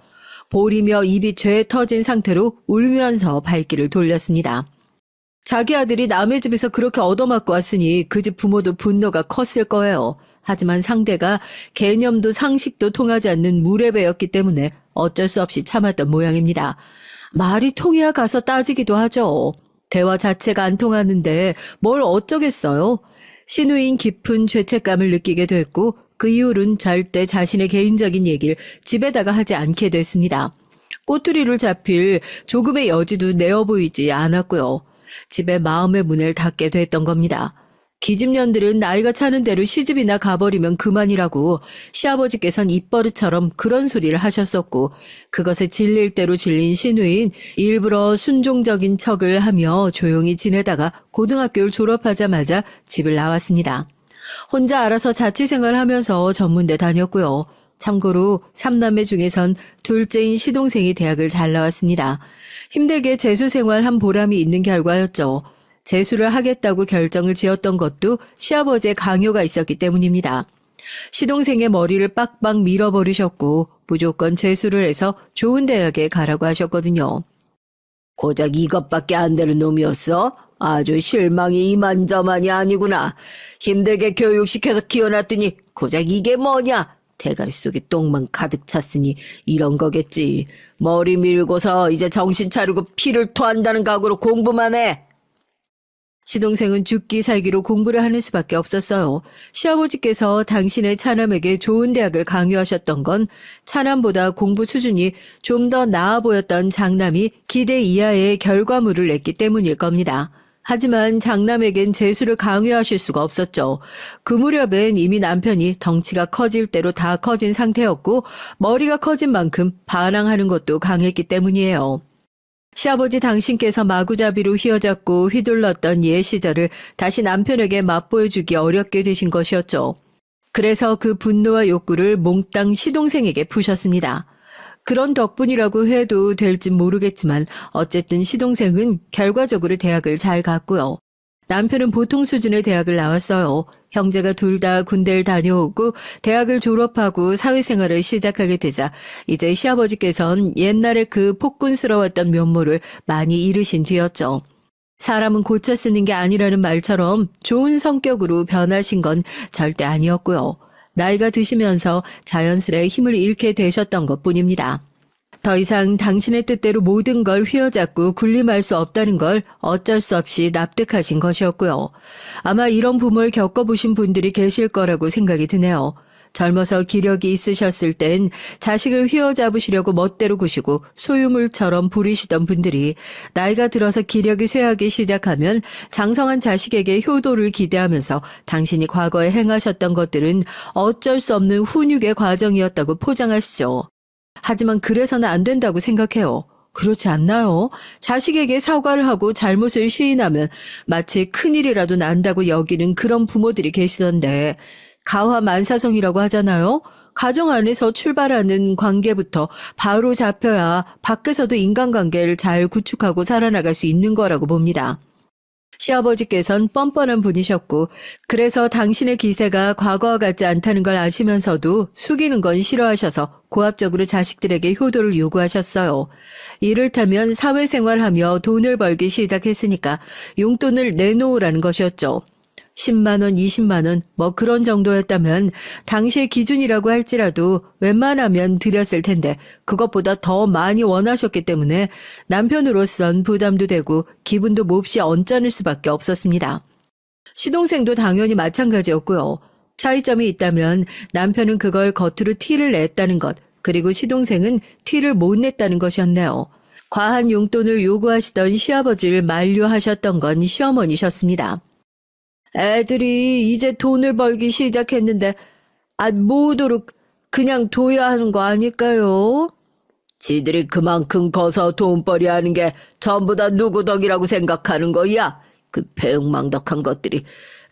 볼이며 입이 죄 터진 상태로 울면서 발길을 돌렸습니다. 자기 아들이 남의 집에서 그렇게 얻어맞고 왔으니 그 집 부모도 분노가 컸을 거예요. 하지만 상대가 개념도 상식도 통하지 않는 무례배였기 때문에 어쩔 수 없이 참았던 모양입니다. 말이 통해야 가서 따지기도 하죠. 대화 자체가 안 통하는데 뭘 어쩌겠어요. 시누이인 깊은 죄책감을 느끼게 됐고 그 이후로는 절대 자신의 개인적인 얘기를 집에다가 하지 않게 됐습니다. 꼬투리를 잡힐 조금의 여지도 내어 보이지 않았고요. 집에 마음의 문을 닫게 됐던 겁니다. 기집년들은 나이가 차는 대로 시집이나 가버리면 그만이라고 시아버지께선 입버릇처럼 그런 소리를 하셨었고 그것에 질릴 대로 질린 시누인 일부러 순종적인 척을 하며 조용히 지내다가 고등학교를 졸업하자마자 집을 나왔습니다. 혼자 알아서 자취생활하면서 전문대 다녔고요. 참고로 3남매 중에선 둘째인 시동생이 대학을 잘 나왔습니다. 힘들게 재수생활한 보람이 있는 결과였죠. 재수를 하겠다고 결정을 지었던 것도 시아버지의 강요가 있었기 때문입니다. 시동생의 머리를 빡빡 밀어버리셨고 무조건 재수를 해서 좋은 대학에 가라고 하셨거든요. 고작 이것밖에 안 되는 놈이었어? 아주 실망이 이만저만이 아니구나. 힘들게 교육시켜서 키워놨더니 고작 이게 뭐냐? 대가리 속에 똥만 가득 찼으니 이런 거겠지. 머리 밀고서 이제 정신 차리고 피를 토한다는 각오로 공부만 해. 시동생은 죽기 살기로 공부를 하는 수밖에 없었어요. 시아버지께서 당신의 차남에게 좋은 대학을 강요하셨던 건 차남보다 공부 수준이 좀 더 나아 보였던 장남이 기대 이하의 결과물을 냈기 때문일 겁니다. 하지만 장남에겐 재수를 강요하실 수가 없었죠. 그 무렵엔 이미 남편이 덩치가 커질 대로 다 커진 상태였고 머리가 커진 만큼 반항하는 것도 강했기 때문이에요. 시아버지 당신께서 마구잡이로 휘어잡고 휘둘렀던 옛 시절을 다시 남편에게 맛보여주기 어렵게 되신 것이었죠. 그래서 그 분노와 욕구를 몽땅 시동생에게 푸셨습니다. 그런 덕분이라고 해도 될진 모르겠지만 어쨌든 시동생은 결과적으로 대학을 잘 갔고요. 남편은 보통 수준의 대학을 나왔어요. 형제가 둘 다 군대를 다녀오고 대학을 졸업하고 사회생활을 시작하게 되자 이제 시아버지께선 옛날에 그 폭군스러웠던 면모를 많이 잃으신 뒤였죠. 사람은 고쳐 쓰는 게 아니라는 말처럼 좋은 성격으로 변하신 건 절대 아니었고요. 나이가 드시면서 자연스레 힘을 잃게 되셨던 것뿐입니다. 더 이상 당신의 뜻대로 모든 걸 휘어잡고 군림할 수 없다는 걸 어쩔 수 없이 납득하신 것이었고요. 아마 이런 부모를 겪어보신 분들이 계실 거라고 생각이 드네요. 젊어서 기력이 있으셨을 땐 자식을 휘어잡으시려고 멋대로 구시고 소유물처럼 부리시던 분들이 나이가 들어서 기력이 쇠하기 시작하면 장성한 자식에게 효도를 기대하면서 당신이 과거에 행하셨던 것들은 어쩔 수 없는 훈육의 과정이었다고 포장하시죠. 하지만 그래서는 안 된다고 생각해요. 그렇지 않나요? 자식에게 사과를 하고 잘못을 시인하면 마치 큰일이라도 난다고 여기는 그런 부모들이 계시던데 가화만사성이라고 하잖아요. 가정 안에서 출발하는 관계부터 바로 잡혀야 밖에서도 인간관계를 잘 구축하고 살아나갈 수 있는 거라고 봅니다. 시아버지께선 뻔뻔한 분이셨고 그래서 당신의 기세가 과거와 같지 않다는 걸 아시면서도 숙이는 건 싫어하셔서 고압적으로 자식들에게 효도를 요구하셨어요. 이를테면 사회생활하며 돈을 벌기 시작했으니까 용돈을 내놓으라는 것이었죠. 10만 원, 20만 원, 뭐 그런 정도였다면 당시의 기준이라고 할지라도 웬만하면 드렸을 텐데 그것보다 더 많이 원하셨기 때문에 남편으로선 부담도 되고 기분도 몹시 언짢을 수밖에 없었습니다. 시동생도 당연히 마찬가지였고요. 차이점이 있다면 남편은 그걸 겉으로 티를 냈다는 것, 그리고 시동생은 티를 못 냈다는 것이었네요. 과한 용돈을 요구하시던 시아버지를 만류하셨던 건 시어머니셨습니다. 애들이 이제 돈을 벌기 시작했는데 모도록 그냥 둬야 하는 거 아닐까요? 지들이 그만큼 커서 돈벌이 하는 게 전부 다 누구 덕이라고 생각하는 거야? 그 배응망덕한 것들이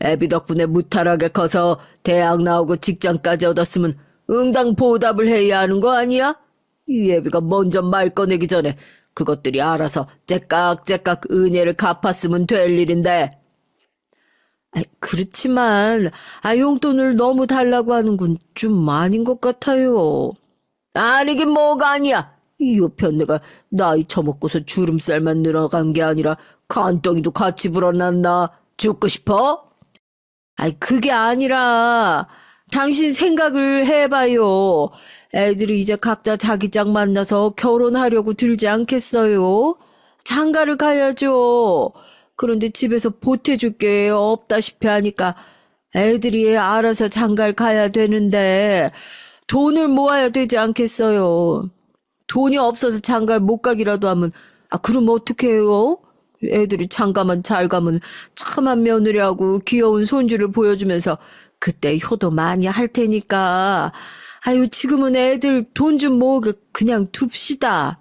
애비 덕분에 무탈하게 커서 대학 나오고 직장까지 얻었으면 응당 보답을 해야 하는 거 아니야? 이 애비가 먼저 말 꺼내기 전에 그것들이 알아서 째깍째깍 은혜를 갚았으면 될 일인데. 그렇지만 용돈을 너무 달라고 하는 건 좀 아닌 것 같아요. 아니긴 뭐가 아니야. 이 요편네가 나이 처먹고서 주름살만 늘어간 게 아니라 간덩이도 같이 불어났나? 죽고 싶어? 그게 아니라 당신 생각을 해봐요. 애들이 이제 각자 자기 짝 만나서 결혼하려고 들지 않겠어요? 장가를 가야죠. 그런데 집에서 보태줄 게 없다시피 하니까 애들이 알아서 장가를 가야 되는데 돈을 모아야 되지 않겠어요? 돈이 없어서 장가를 못 가기라도 하면 그럼 어떡해요? 애들이 장가만 잘 가면 참한 며느리하고 귀여운 손주를 보여주면서 그때 효도 많이 할 테니까 지금은 애들 돈 좀 모으게 그냥 둡시다.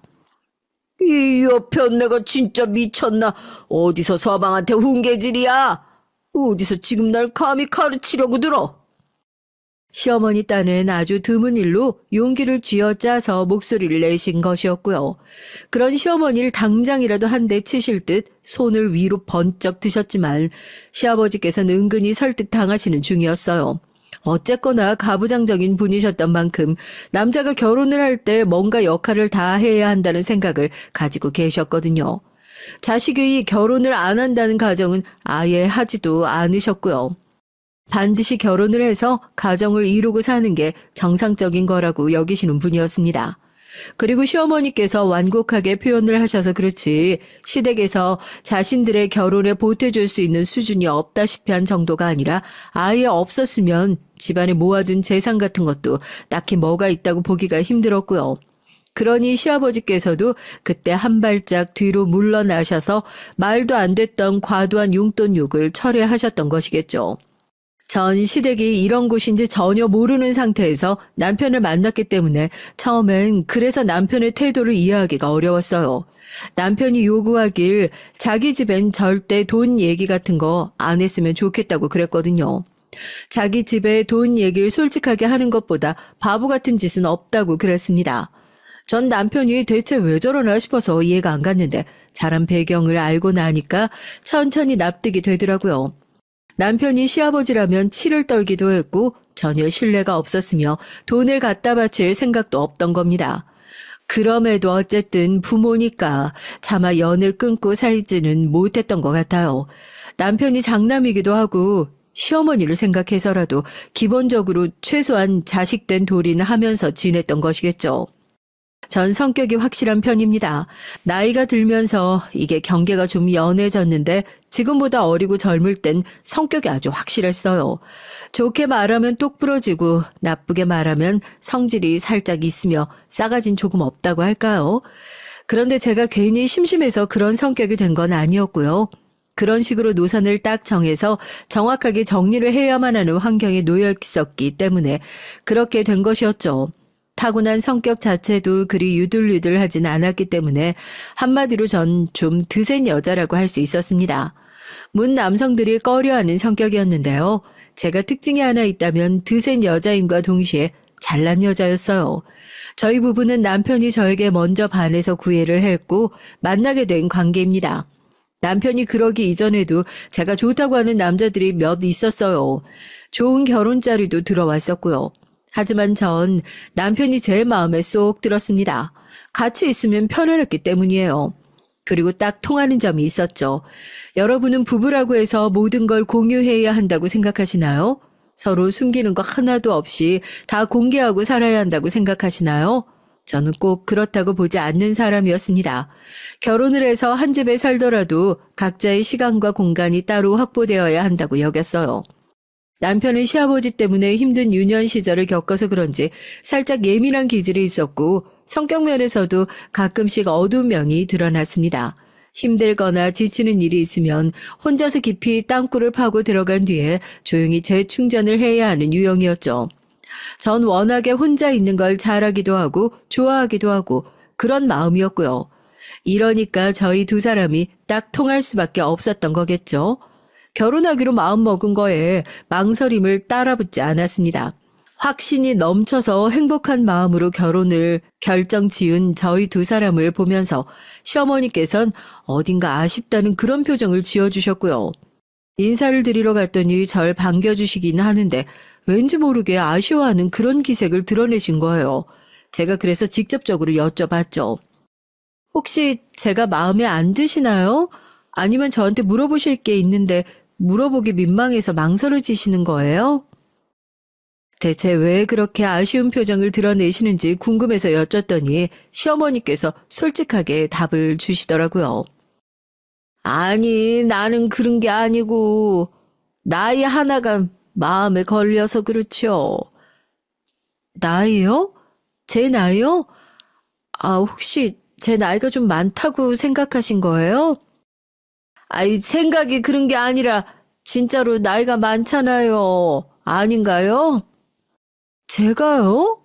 이 여편네가 진짜 미쳤나? 어디서 서방한테 훈계질이야? 어디서 지금 날 감히 가르치려고 들어? 시어머니 딴은 아주 드문 일로 용기를 쥐어짜서 목소리를 내신 것이었고요. 그런 시어머니를 당장이라도 한 대 치실 듯 손을 위로 번쩍 드셨지만 시아버지께서는 은근히 설득당하시는 중이었어요. 어쨌거나 가부장적인 분이셨던 만큼 남자가 결혼을 할 때 뭔가 역할을 다 해야 한다는 생각을 가지고 계셨거든요. 자식이 결혼을 안 한다는 가정은 아예 하지도 않으셨고요. 반드시 결혼을 해서 가정을 이루고 사는 게 정상적인 거라고 여기시는 분이었습니다. 그리고 시어머니께서 완곡하게 표현을 하셔서 그렇지 시댁에서 자신들의 결혼에 보태줄 수 있는 수준이 없다시피 한 정도가 아니라 아예 없었으면 집안에 모아둔 재산 같은 것도 딱히 뭐가 있다고 보기가 힘들었고요. 그러니 시아버지께서도 그때 한 발짝 뒤로 물러나셔서 말도 안 됐던 과도한 용돈 욕을 철회하셨던 것이겠죠. 전 시댁이 이런 곳인지 전혀 모르는 상태에서 남편을 만났기 때문에 처음엔 그래서 남편의 태도를 이해하기가 어려웠어요. 남편이 요구하길 자기 집엔 절대 돈 얘기 같은 거 안 했으면 좋겠다고 그랬거든요. 자기 집에 돈 얘기를 솔직하게 하는 것보다 바보 같은 짓은 없다고 그랬습니다. 전 남편이 대체 왜 저러나 싶어서 이해가 안 갔는데 자란 배경을 알고 나니까 천천히 납득이 되더라고요. 남편이 시아버지라면 치를 떨기도 했고 전혀 신뢰가 없었으며 돈을 갖다 바칠 생각도 없던 겁니다. 그럼에도 어쨌든 부모니까 차마 연을 끊고 살지는 못했던 것 같아요. 남편이 장남이기도 하고 시어머니를 생각해서라도 기본적으로 최소한 자식된 도리는 하면서 지냈던 것이겠죠. 전 성격이 확실한 편입니다. 나이가 들면서 이게 경계가 좀 연해졌는데 지금보다 어리고 젊을 땐 성격이 아주 확실했어요. 좋게 말하면 똑부러지고 나쁘게 말하면 성질이 살짝 있으며 싸가진 조금 없다고 할까요? 그런데 제가 괜히 심심해서 그런 성격이 된 건 아니었고요. 그런 식으로 노선을 딱 정해서 정확하게 정리를 해야만 하는 환경에 놓여 있었기 때문에 그렇게 된 것이었죠. 타고난 성격 자체도 그리 유들유들하진 않았기 때문에 한마디로 전 좀 드센 여자라고 할 수 있었습니다. 문 남성들이 꺼려하는 성격이었는데요. 제가 특징이 하나 있다면 드센 여자임과 동시에 잘난 여자였어요. 저희 부부는 남편이 저에게 먼저 반해서 구애를 했고 만나게 된 관계입니다. 남편이 그러기 이전에도 제가 좋다고 하는 남자들이 몇 있었어요. 좋은 결혼 자리도 들어왔었고요. 하지만 전 남편이 제 마음에 쏙 들었습니다. 같이 있으면 편안했기 때문이에요. 그리고 딱 통하는 점이 있었죠. 여러분은 부부라고 해서 모든 걸 공유해야 한다고 생각하시나요? 서로 숨기는 거 하나도 없이 다 공개하고 살아야 한다고 생각하시나요? 저는 꼭 그렇다고 보지 않는 사람이었습니다. 결혼을 해서 한 집에 살더라도 각자의 시간과 공간이 따로 확보되어야 한다고 여겼어요. 남편은 시아버지 때문에 힘든 유년 시절을 겪어서 그런지 살짝 예민한 기질이 있었고 성격 면에서도 가끔씩 어두운 면이 드러났습니다. 힘들거나 지치는 일이 있으면 혼자서 깊이 땅굴을 파고 들어간 뒤에 조용히 재충전을 해야 하는 유형이었죠. 전 워낙에 혼자 있는 걸 잘하기도 하고 좋아하기도 하고 그런 마음이었고요. 이러니까 저희 두 사람이 딱 통할 수밖에 없었던 거겠죠. 결혼하기로 마음먹은 거에 망설임을 따라붙지 않았습니다. 확신이 넘쳐서 행복한 마음으로 결혼을 결정 지은 저희 두 사람을 보면서 시어머니께선 어딘가 아쉽다는 그런 표정을 지어주셨고요. 인사를 드리러 갔더니 절 반겨주시긴 하는데 왠지 모르게 아쉬워하는 그런 기색을 드러내신 거예요. 제가 그래서 직접적으로 여쭤봤죠. 혹시 제가 마음에 안 드시나요? 아니면 저한테 물어보실 게 있는데 물어보기 민망해서 망설여지시는 거예요? 대체 왜 그렇게 아쉬운 표정을 드러내시는지 궁금해서 여쭸더니 시어머니께서 솔직하게 답을 주시더라고요. 아니, 나는 그런 게 아니고 나이 하나가 마음에 걸려서 그렇죠. 나이요? 제 나이요? 혹시 제 나이가 좀 많다고 생각하신 거예요? 생각이 그런 게 아니라 진짜로 나이가 많잖아요. 아닌가요? 제가요?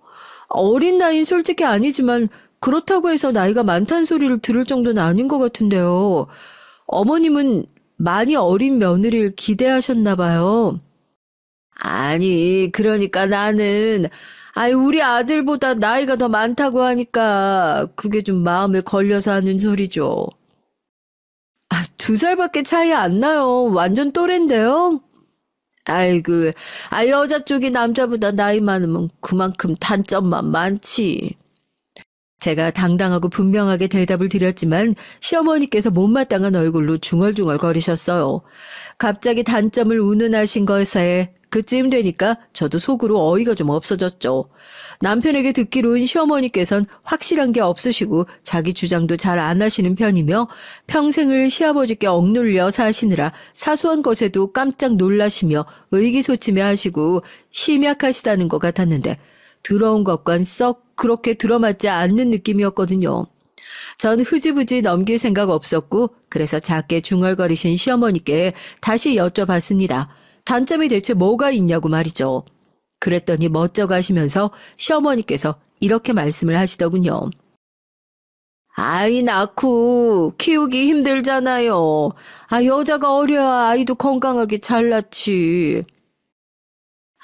어린 나이는 솔직히 아니지만 그렇다고 해서 나이가 많다는 소리를 들을 정도는 아닌 것 같은데요. 어머님은 많이 어린 며느리를 기대하셨나 봐요. 아니, 그러니까 나는 우리 아들보다 나이가 더 많다고 하니까 그게 좀 마음에 걸려서 하는 소리죠. 2살밖에 차이 안 나요. 완전 또래인데요. 여자 쪽이 남자보다 나이 많으면 그만큼 단점만 많지. 제가 당당하고 분명하게 대답을 드렸지만 시어머니께서 못마땅한 얼굴로 중얼중얼 거리셨어요. 갑자기 단점을 운운하신 것에 그쯤 되니까 저도 속으로 어이가 좀 없어졌죠. 남편에게 듣기로는 시어머니께선 확실한 게 없으시고 자기 주장도 잘 안 하시는 편이며 평생을 시아버지께 억눌려 사시느라 사소한 것에도 깜짝 놀라시며 의기소침해하시고 심약하시다는 것 같았는데 들어온 것과는 썩 그렇게 들어맞지 않는 느낌이었거든요. 전 흐지부지 넘길 생각 없었고 그래서 작게 중얼거리신 시어머니께 다시 여쭤봤습니다. 단점이 대체 뭐가 있냐고 말이죠. 그랬더니 멋져 가시면서 시어머니께서 이렇게 말씀을 하시더군요. 아이 낳고 키우기 힘들잖아요. 여자가 어려야 아이도 건강하게 잘 낳지.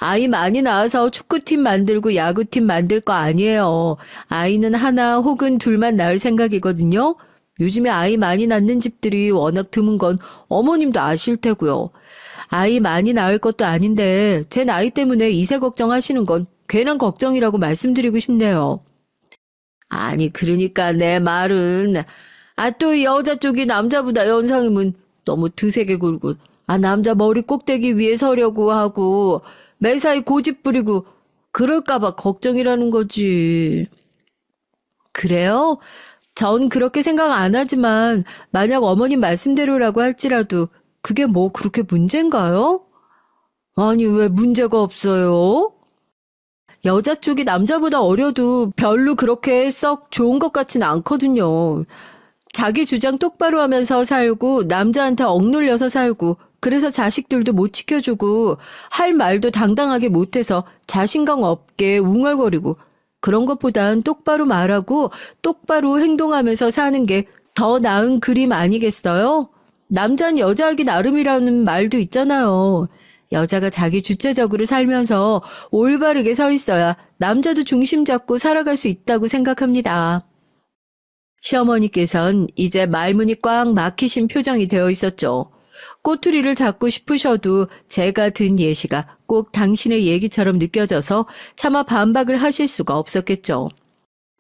아이 많이 낳아서 축구팀 만들고 야구팀 만들 거 아니에요. 아이는 하나 혹은 둘만 낳을 생각이거든요. 요즘에 아이 많이 낳는 집들이 워낙 드문 건 어머님도 아실 테고요. 아이 많이 낳을 것도 아닌데 제 나이 때문에 이세 걱정하시는 건 괜한 걱정이라고 말씀드리고 싶네요. 그러니까 내 말은 또 여자 쪽이 남자보다 연상이면 너무 드세게 굴고 남자 머리 꼭대기 위에 서려고 하고 매사에 고집 부리고 그럴까봐 걱정이라는 거지. 그래요? 전 그렇게 생각 안 하지만 만약 어머님 말씀대로라고 할지라도 그게 뭐 그렇게 문제인가요? 왜 문제가 없어요? 여자 쪽이 남자보다 어려도 별로 그렇게 썩 좋은 것 같진 않거든요. 자기 주장 똑바로 하면서 살고 남자한테 억눌려서 살고 그래서 자식들도 못 지켜주고 할 말도 당당하게 못해서 자신감 없게 웅얼거리고 그런 것보단 똑바로 말하고 똑바로 행동하면서 사는 게 더 나은 그림 아니겠어요? 남자는 여자하기 나름이라는 말도 있잖아요. 여자가 자기 주체적으로 살면서 올바르게 서 있어야 남자도 중심 잡고 살아갈 수 있다고 생각합니다. 시어머니께선 이제 말문이 꽉 막히신 표정이 되어 있었죠. 꼬투리를 잡고 싶으셔도 제가 든 예시가 꼭 당신의 얘기처럼 느껴져서 차마 반박을 하실 수가 없었겠죠.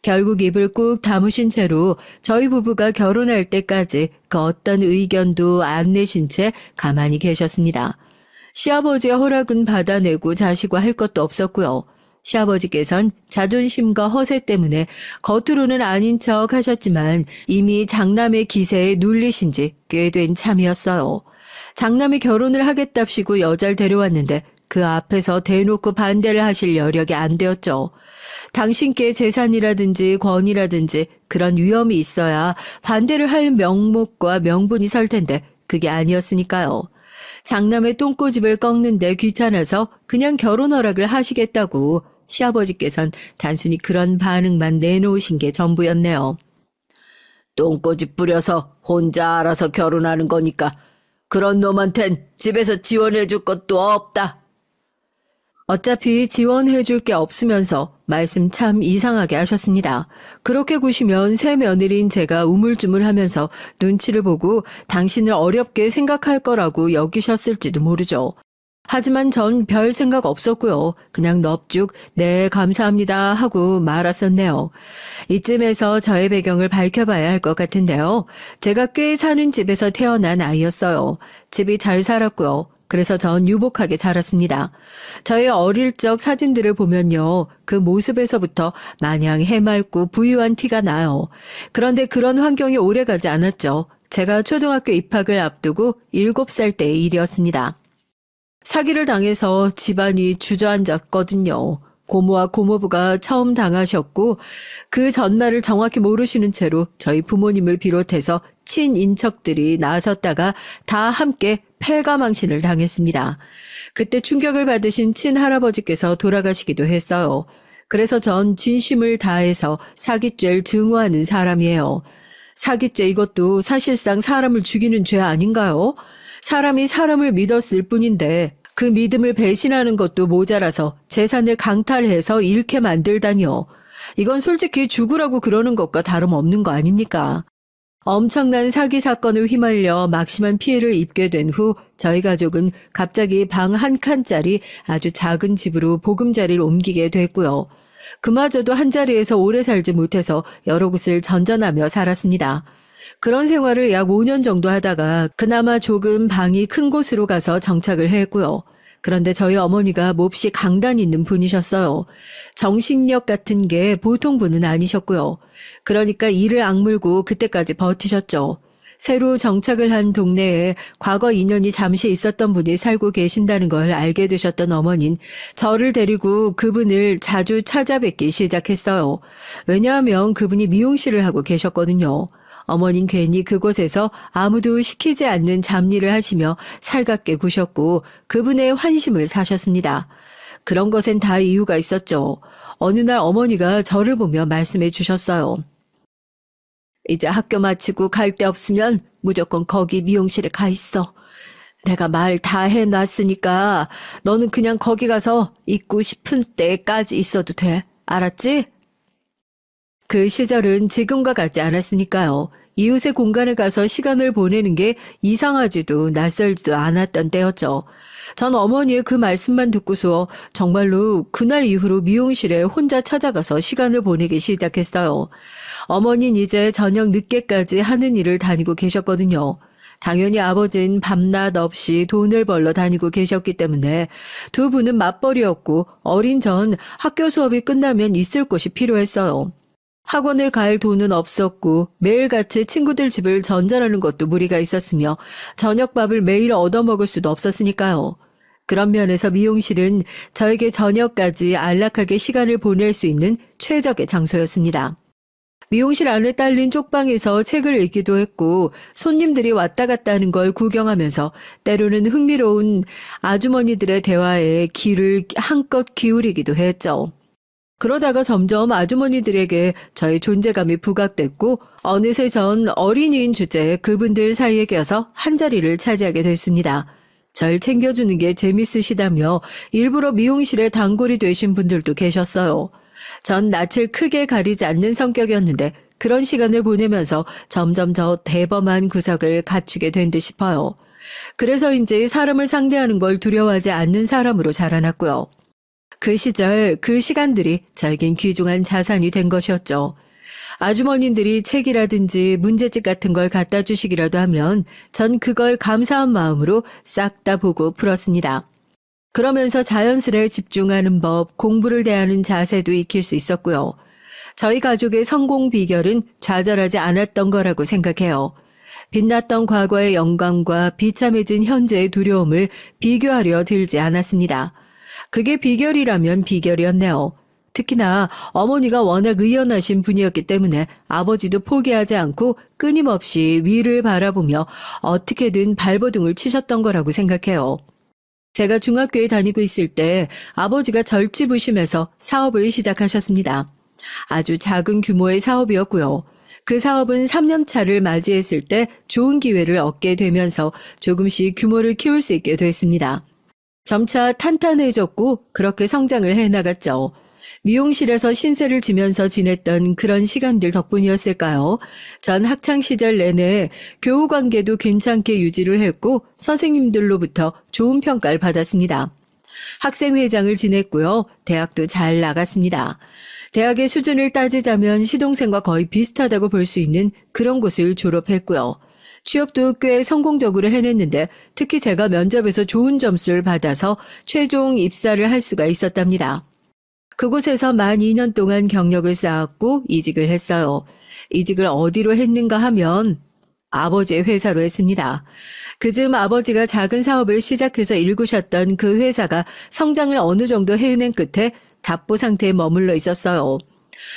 결국 입을 꾹 다무신 채로 저희 부부가 결혼할 때까지 그 어떤 의견도 안 내신 채 가만히 계셨습니다. 시아버지의 허락은 받아내고 자시고 할 것도 없었고요. 시아버지께선 자존심과 허세 때문에 겉으로는 아닌 척 하셨지만 이미 장남의 기세에 눌리신 지 꽤 된 참이었어요. 장남이 결혼을 하겠답시고 여자를 데려왔는데 그 앞에서 대놓고 반대를 하실 여력이 안 되었죠. 당신께 재산이라든지 권이라든지 그런 위험이 있어야 반대를 할 명목과 명분이 설 텐데 그게 아니었으니까요. 장남의 똥꼬집을 꺾는데 귀찮아서 그냥 결혼 허락을 하시겠다고 시아버지께선 단순히 그런 반응만 내놓으신 게 전부였네요. 똥꼬집 부려서 혼자 알아서 결혼하는 거니까 그런 놈한텐 집에서 지원해 줄 것도 없다. 어차피 지원해 줄 게 없으면서 말씀 참 이상하게 하셨습니다. 그렇게 구시면 새 며느리인 제가 우물쭈물하면서 눈치를 보고 당신을 어렵게 생각할 거라고 여기셨을지도 모르죠. 하지만 전 별 생각 없었고요. 그냥 넙죽 네 감사합니다 하고 말았었네요. 이쯤에서 저의 배경을 밝혀봐야 할 것 같은데요. 제가 꽤 사는 집에서 태어난 아이였어요. 집이 잘 살았고요. 그래서 전 유복하게 자랐습니다. 저의 어릴 적 사진들을 보면요. 그 모습에서부터 마냥 해맑고 부유한 티가 나요. 그런데 그런 환경이 오래가지 않았죠. 제가 초등학교 입학을 앞두고 7살 때의 일이었습니다. 사기를 당해서 집안이 주저앉았거든요. 고모와 고모부가 처음 당하셨고 그 전말을 정확히 모르시는 채로 저희 부모님을 비롯해서 친인척들이 나섰다가 다 함께 패가망신을 당했습니다. 그때 충격을 받으신 친할아버지께서 돌아가시기도 했어요. 그래서 전 진심을 다해서 사기죄를 증오하는 사람이에요. 사기죄 이것도 사실상 사람을 죽이는 죄 아닌가요? 사람이 사람을 믿었을 뿐인데 그 믿음을 배신하는 것도 모자라서 재산을 강탈해서 잃게 만들다니요. 이건 솔직히 죽으라고 그러는 것과 다름없는 거 아닙니까? 엄청난 사기 사건을 휘말려 막심한 피해를 입게 된 후 저희 가족은 갑자기 방 한 칸짜리 아주 작은 집으로 보금자리를 옮기게 됐고요. 그마저도 한자리에서 오래 살지 못해서 여러 곳을 전전하며 살았습니다. 그런 생활을 약 5년 정도 하다가 그나마 조금 방이 큰 곳으로 가서 정착을 했고요. 그런데 저희 어머니가 몹시 강단 있는 분이셨어요. 정신력 같은 게 보통 분은 아니셨고요. 그러니까 이를 악물고 그때까지 버티셨죠. 새로 정착을 한 동네에 과거 인연이 잠시 있었던 분이 살고 계신다는 걸 알게 되셨던 어머니는 저를 데리고 그분을 자주 찾아뵙기 시작했어요. 왜냐하면 그분이 미용실을 하고 계셨거든요. 어머닌 괜히 그곳에서 아무도 시키지 않는 잡일을 하시며 살갑게 구셨고 그분의 환심을 사셨습니다. 그런 것엔 다 이유가 있었죠. 어느 날 어머니가 저를 보며 말씀해 주셨어요. 이제 학교 마치고 갈 데 없으면 무조건 거기 미용실에 가 있어. 내가 말 다 해놨으니까 너는 그냥 거기 가서 있고 싶은 때까지 있어도 돼. 알았지? 그 시절은 지금과 같지 않았으니까요. 이웃의 공간에 가서 시간을 보내는 게 이상하지도 낯설지도 않았던 때였죠. 전 어머니의 그 말씀만 듣고서 정말로 그날 이후로 미용실에 혼자 찾아가서 시간을 보내기 시작했어요. 어머니는 이제 저녁 늦게까지 하는 일을 다니고 계셨거든요. 당연히 아버지는 밤낮 없이 돈을 벌러 다니고 계셨기 때문에 두 분은 맞벌이였고 어린 전 학교 수업이 끝나면 있을 곳이 필요했어요. 학원을 갈 돈은 없었고 매일같이 친구들 집을 전전하는 것도 무리가 있었으며 저녁밥을 매일 얻어먹을 수도 없었으니까요. 그런 면에서 미용실은 저에게 저녁까지 안락하게 시간을 보낼 수 있는 최적의 장소였습니다. 미용실 안에 딸린 쪽방에서 책을 읽기도 했고 손님들이 왔다 갔다 하는 걸 구경하면서 때로는 흥미로운 아주머니들의 대화에 귀를 한껏 기울이기도 했죠. 그러다가 점점 아주머니들에게 저의 존재감이 부각됐고 어느새 전 어린이인 주제에 그분들 사이에 껴서 한자리를 차지하게 됐습니다. 절 챙겨주는 게 재밌으시다며 일부러 미용실에 단골이 되신 분들도 계셨어요. 전 낯을 크게 가리지 않는 성격이었는데 그런 시간을 보내면서 점점 저 대범한 구석을 갖추게 된 듯 싶어요. 그래서인지 사람을 상대하는 걸 두려워하지 않는 사람으로 자라났고요. 그 시절, 그 시간들이 저에겐 귀중한 자산이 된 것이었죠. 아주머님들이 책이라든지 문제집 같은 걸 갖다 주시기라도 하면 전 그걸 감사한 마음으로 싹 다 보고 풀었습니다. 그러면서 자연스레 집중하는 법, 공부를 대하는 자세도 익힐 수 있었고요. 저희 가족의 성공 비결은 좌절하지 않았던 거라고 생각해요. 빛났던 과거의 영광과 비참해진 현재의 두려움을 비교하려 들지 않았습니다. 그게 비결이라면 비결이었네요. 특히나 어머니가 워낙 의연하신 분이었기 때문에 아버지도 포기하지 않고 끊임없이 위를 바라보며 어떻게든 발버둥을 치셨던 거라고 생각해요. 제가 중학교에 다니고 있을 때 아버지가 절치부심해서 사업을 시작하셨습니다. 아주 작은 규모의 사업이었고요. 그 사업은 3년 차를 맞이했을 때 좋은 기회를 얻게 되면서 조금씩 규모를 키울 수 있게 됐습니다. 점차 탄탄해졌고 그렇게 성장을 해나갔죠. 미용실에서 신세를 지면서 지냈던 그런 시간들 덕분이었을까요? 전 학창시절 내내 교우 관계도 괜찮게 유지를 했고 선생님들로부터 좋은 평가를 받았습니다. 학생회장을 지냈고요. 대학도 잘 나갔습니다. 대학의 수준을 따지자면 시동생과 거의 비슷하다고 볼 수 있는 그런 곳을 졸업했고요. 취업도 꽤 성공적으로 해냈는데 특히 제가 면접에서 좋은 점수를 받아서 최종 입사를 할 수가 있었답니다. 그곳에서 만 2년 동안 경력을 쌓았고 이직을 했어요. 이직을 어디로 했는가 하면 아버지의 회사로 했습니다. 그즈음 아버지가 작은 사업을 시작해서 일구셨던 그 회사가 성장을 어느 정도 해낸 끝에 답보 상태에 머물러 있었어요.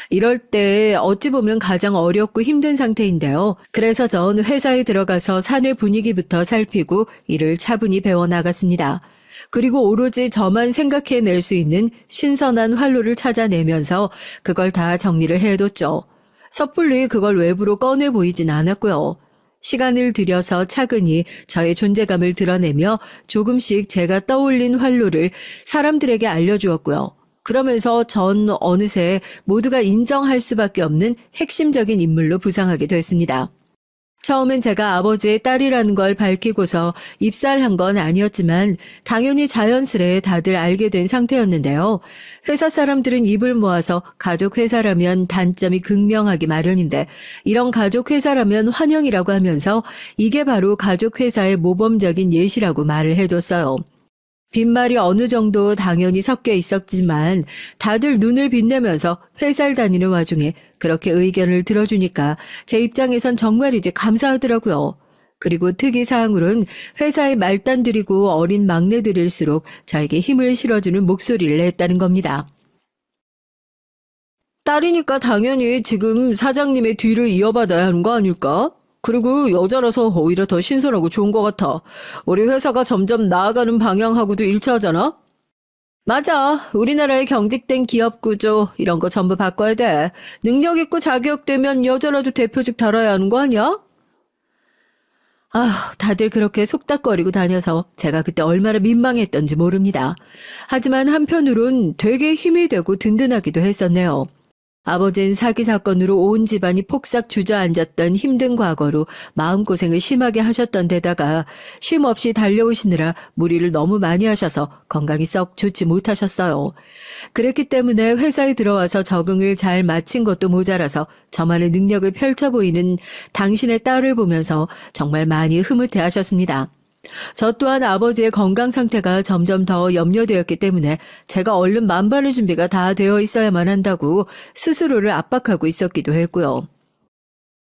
이럴 때 어찌 보면 가장 어렵고 힘든 상태인데요. 그래서 전 회사에 들어가서 사내 분위기부터 살피고 이를 차분히 배워나갔습니다. 그리고 오로지 저만 생각해낼 수 있는 신선한 활로를 찾아내면서 그걸 다 정리를 해뒀죠. 섣불리 그걸 외부로 꺼내 보이진 않았고요. 시간을 들여서 차근히 저의 존재감을 드러내며 조금씩 제가 떠올린 활로를 사람들에게 알려주었고요. 그러면서 전 어느새 모두가 인정할 수밖에 없는 핵심적인 인물로 부상하게 됐습니다. 처음엔 제가 아버지의 딸이라는 걸 밝히고서 입사를 한 건 아니었지만 당연히 자연스레 다들 알게 된 상태였는데요. 회사 사람들은 입을 모아서 가족 회사라면 단점이 극명하기 마련인데 이런 가족 회사라면 환영이라고 하면서 이게 바로 가족 회사의 모범적인 예시라고 말을 해줬어요. 빈말이 어느 정도 당연히 섞여 있었지만 다들 눈을 빛내면서 회사를 다니는 와중에 그렇게 의견을 들어주니까 제 입장에선 정말이지 감사하더라고요. 그리고 특이사항으로는 회사의 말단들이고 어린 막내들일수록 저에게 힘을 실어주는 목소리를 냈다는 겁니다. 딸이니까 당연히 지금 사장님의 뒤를 이어받아야 하는 거 아닐까? 그리고 여자라서 오히려 더 신선하고 좋은 것 같아. 우리 회사가 점점 나아가는 방향하고도 일치하잖아? 맞아. 우리나라의 경직된 기업 구조 이런 거 전부 바꿔야 돼. 능력 있고 자격되면 여자라도 대표직 달아야 하는 거 아니야? 다들 그렇게 속닥거리고 다녀서 제가 그때 얼마나 민망했던지 모릅니다. 하지만 한편으론 되게 힘이 되고 든든하기도 했었네요. 아버지는 사기 사건으로 온 집안이 폭삭 주저앉았던 힘든 과거로 마음고생을 심하게 하셨던 데다가 쉼 없이 달려오시느라 무리를 너무 많이 하셔서 건강이 썩 좋지 못하셨어요. 그랬기 때문에 회사에 들어와서 적응을 잘 마친 것도 모자라서 저만의 능력을 펼쳐 보이는 당신의 딸을 보면서 정말 많이 흐뭇해하셨습니다. 저 또한 아버지의 건강 상태가 점점 더 염려되었기 때문에 제가 얼른 만반의 준비가 다 되어 있어야만 한다고 스스로를 압박하고 있었기도 했고요.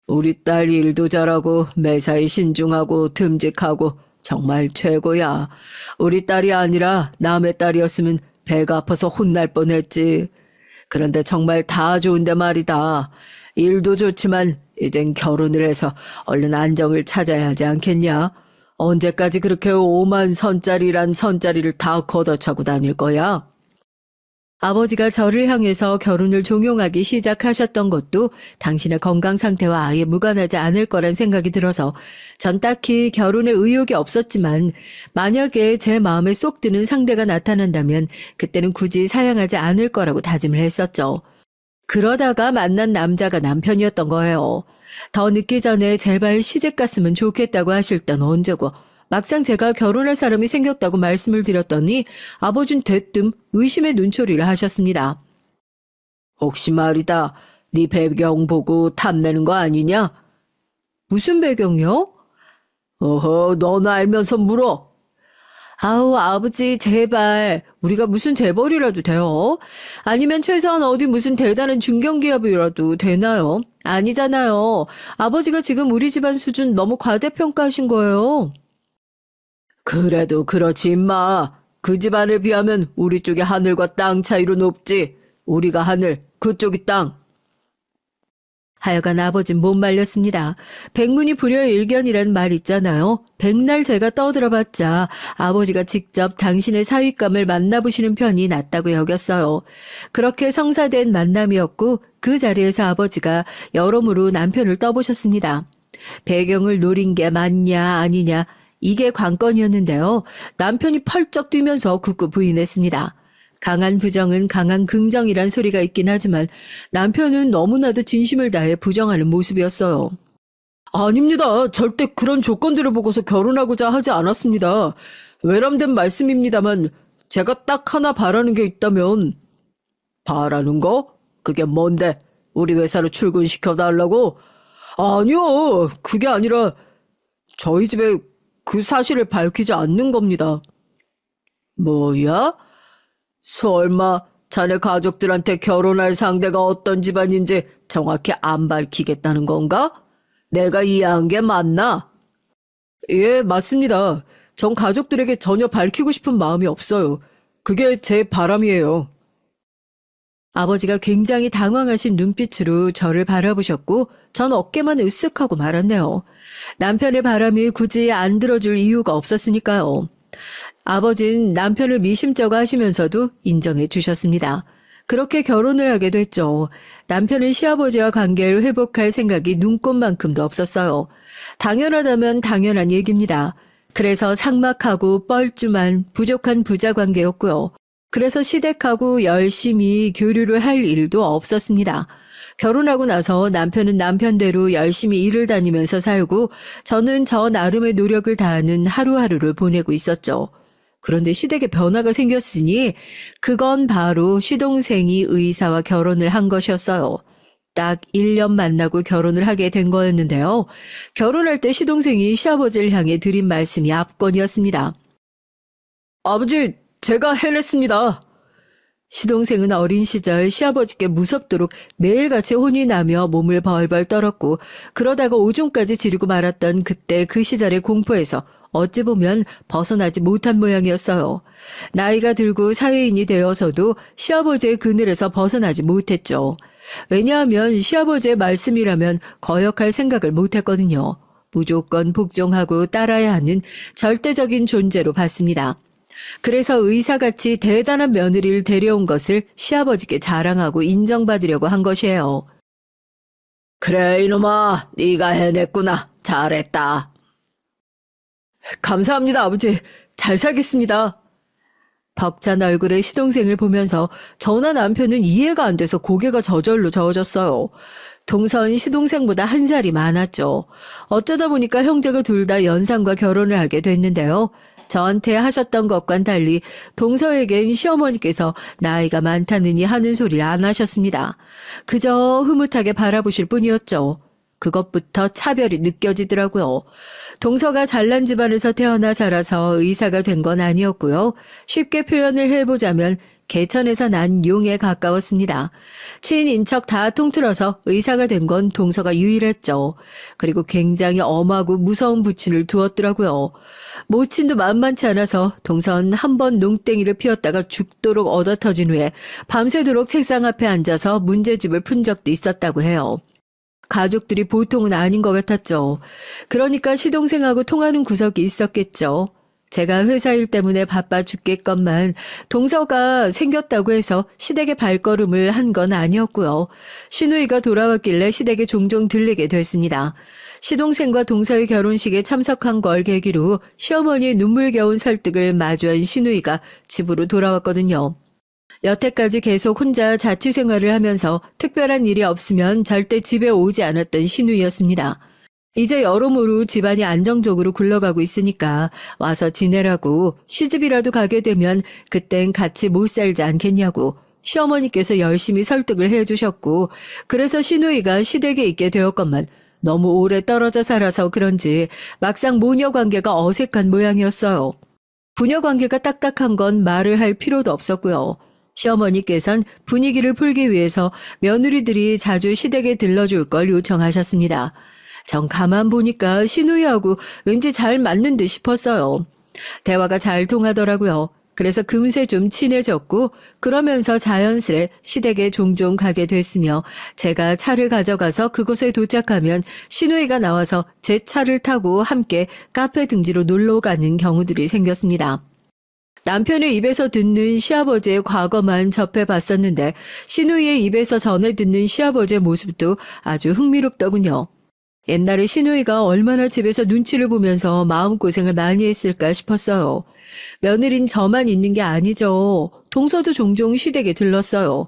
우리 딸 일도 잘하고 매사에 신중하고 듬직하고 정말 최고야. 우리 딸이 아니라 남의 딸이었으면 배가 아파서 혼날 뻔했지. 그런데 정말 다 좋은데 말이다. 일도 좋지만 이젠 결혼을 해서 얼른 안정을 찾아야 하지 않겠냐? 언제까지 그렇게 5만 선짜리란 선짜리를 다 걷어차고 다닐 거야? 아버지가 저를 향해서 결혼을 종용하기 시작하셨던 것도 당신의 건강 상태와 아예 무관하지 않을 거란 생각이 들어서 전 딱히 결혼에 의욕이 없었지만 만약에 제 마음에 쏙 드는 상대가 나타난다면 그때는 굳이 사양하지 않을 거라고 다짐을 했었죠. 그러다가 만난 남자가 남편이었던 거예요. 더 늦기 전에 제발 시집 갔으면 좋겠다고 하실 땐 언제고 막상 제가 결혼할 사람이 생겼다고 말씀을 드렸더니 아버진 대뜸 의심의 눈초리를 하셨습니다. 혹시 말이다. 네 배경 보고 탐내는 거 아니냐? 무슨 배경이요? 어허, 너는 알면서 물어. 아우, 아버지, 제발. 우리가 무슨 재벌이라도 돼요? 아니면 최소한 어디 무슨 대단한 중견기업이라도 되나요? 아니잖아요. 아버지가 지금 우리 집안 수준 너무 과대평가하신 거예요. 그래도 그렇지, 임마. 그 집안에 비하면 우리 쪽이 하늘과 땅 차이로 높지. 우리가 하늘, 그쪽이 땅. 하여간 아버진 못 말렸습니다. 백문이 불여일견이란 말 있잖아요. 백날 제가 떠들어봤자 아버지가 직접 당신의 사윗감을 만나보시는 편이 낫다고 여겼어요. 그렇게 성사된 만남이었고 그 자리에서 아버지가 여러모로 남편을 떠보셨습니다. 배경을 노린 게 맞냐 아니냐 이게 관건이었는데요. 남편이 펄쩍 뛰면서 굳고 부인했습니다. 강한 부정은 강한 긍정이란 소리가 있긴 하지만 남편은 너무나도 진심을 다해 부정하는 모습이었어요. 아닙니다. 절대 그런 조건들을 보고서 결혼하고자 하지 않았습니다. 외람된 말씀입니다만 제가 딱 하나 바라는 게 있다면. 바라는 거? 그게 뭔데? 우리 회사로 출근시켜달라고? 아니요. 그게 아니라 저희 집에 그 사실을 밝히지 않는 겁니다. 뭐야? 설마 자네 가족들한테 결혼할 상대가 어떤 집안인지 정확히 안 밝히겠다는 건가? 내가 이해한 게 맞나? 예, 맞습니다. 전 가족들에게 전혀 밝히고 싶은 마음이 없어요. 그게 제 바람이에요. 아버지가 굉장히 당황하신 눈빛으로 저를 바라보셨고 전 어깨만 으쓱하고 말았네요. 남편의 바람이 굳이 안 들어줄 이유가 없었으니까요. 아버진 남편을 미심쩍어 하시면서도 인정해 주셨습니다. 그렇게 결혼을 하게 됐죠. 남편은 시아버지와 관계를 회복할 생각이 눈꼽만큼도 없었어요. 당연하다면 당연한 얘기입니다. 그래서 삭막하고 뻘쭘한 부족한 부자 관계였고요. 그래서 시댁하고 열심히 교류를 할 일도 없었습니다. 결혼하고 나서 남편은 남편대로 열심히 일을 다니면서 살고 저는 저 나름의 노력을 다하는 하루하루를 보내고 있었죠. 그런데 시댁에 변화가 생겼으니 그건 바로 시동생이 의사와 결혼을 한 것이었어요. 딱 1년 만나고 결혼을 하게 된 거였는데요. 결혼할 때 시동생이 시아버지를 향해 드린 말씀이 압권이었습니다. 아버지, 제가 해냈습니다. 시동생은 어린 시절 시아버지께 무섭도록 매일같이 혼이 나며 몸을 벌벌 떨었고 그러다가 오줌까지 지르고 말았던 그때 그 시절의 공포에서 어찌 보면 벗어나지 못한 모양이었어요. 나이가 들고 사회인이 되어서도 시아버지의 그늘에서 벗어나지 못했죠. 왜냐하면 시아버지의 말씀이라면 거역할 생각을 못했거든요. 무조건 복종하고 따라야 하는 절대적인 존재로 봤습니다. 그래서 의사같이 대단한 며느리를 데려온 것을 시아버지께 자랑하고 인정받으려고 한 것이에요. 그래 이놈아, 네가 해냈구나. 잘했다. 감사합니다 아버지. 잘 살겠습니다. 벅찬 얼굴의 시동생을 보면서 저나 남편은 이해가 안 돼서 고개가 저절로 저어졌어요. 동서은 시동생보다 한 살이 많았죠. 어쩌다 보니까 형제가 둘 다 연상과 결혼을 하게 됐는데요. 저한테 하셨던 것과는 달리 동서에겐 시어머니께서 나이가 많다느니 하는 소리를 안 하셨습니다. 그저 흐뭇하게 바라보실 뿐이었죠. 그것부터 차별이 느껴지더라고요. 동서가 잘난 집안에서 태어나 자라서 의사가 된 건 아니었고요. 쉽게 표현을 해보자면 개천에서 난 용에 가까웠습니다. 친인척 다 통틀어서 의사가 된 건 동서가 유일했죠. 그리고 굉장히 엄하고 무서운 부친을 두었더라고요. 모친도 만만치 않아서 동서는 한 번 농땡이를 피웠다가 죽도록 얻어터진 후에 밤새도록 책상 앞에 앉아서 문제집을 푼 적도 있었다고 해요. 가족들이 보통은 아닌 것 같았죠. 그러니까 시동생하고 통하는 구석이 있었겠죠. 제가 회사 일 때문에 바빠 죽겠건만 동서가 생겼다고 해서 시댁에 발걸음을 한 건 아니었고요. 시누이가 돌아왔길래 시댁에 종종 들리게 됐습니다. 시동생과 동서의 결혼식에 참석한 걸 계기로 시어머니의 눈물겨운 설득을 마주한 시누이가 집으로 돌아왔거든요. 여태까지 계속 혼자 자취 생활을 하면서 특별한 일이 없으면 절대 집에 오지 않았던 시누이였습니다. 이제 여러모로 집안이 안정적으로 굴러가고 있으니까 와서 지내라고 시집이라도 가게 되면 그땐 같이 못 살지 않겠냐고 시어머니께서 열심히 설득을 해주셨고 그래서 시누이가 시댁에 있게 되었건만 너무 오래 떨어져 살아서 그런지 막상 모녀 관계가 어색한 모양이었어요. 부녀 관계가 딱딱한 건 말을 할 필요도 없었고요. 시어머니께선 분위기를 풀기 위해서 며느리들이 자주 시댁에 들러줄 걸 요청하셨습니다. 전 가만 보니까 시누이하고 왠지 잘 맞는 듯 싶었어요. 대화가 잘 통하더라고요. 그래서 금세 좀 친해졌고 그러면서 자연스레 시댁에 종종 가게 됐으며 제가 차를 가져가서 그곳에 도착하면 시누이가 나와서 제 차를 타고 함께 카페 등지로 놀러 가는 경우들이 생겼습니다. 남편의 입에서 듣는 시아버지의 과거만 접해봤었는데 시누이의 입에서 전해 듣는 시아버지의 모습도 아주 흥미롭더군요. 옛날에 시누이가 얼마나 집에서 눈치를 보면서 마음고생을 많이 했을까 싶었어요. 며느린 저만 있는 게 아니죠. 동서도 종종 시댁에 들렀어요.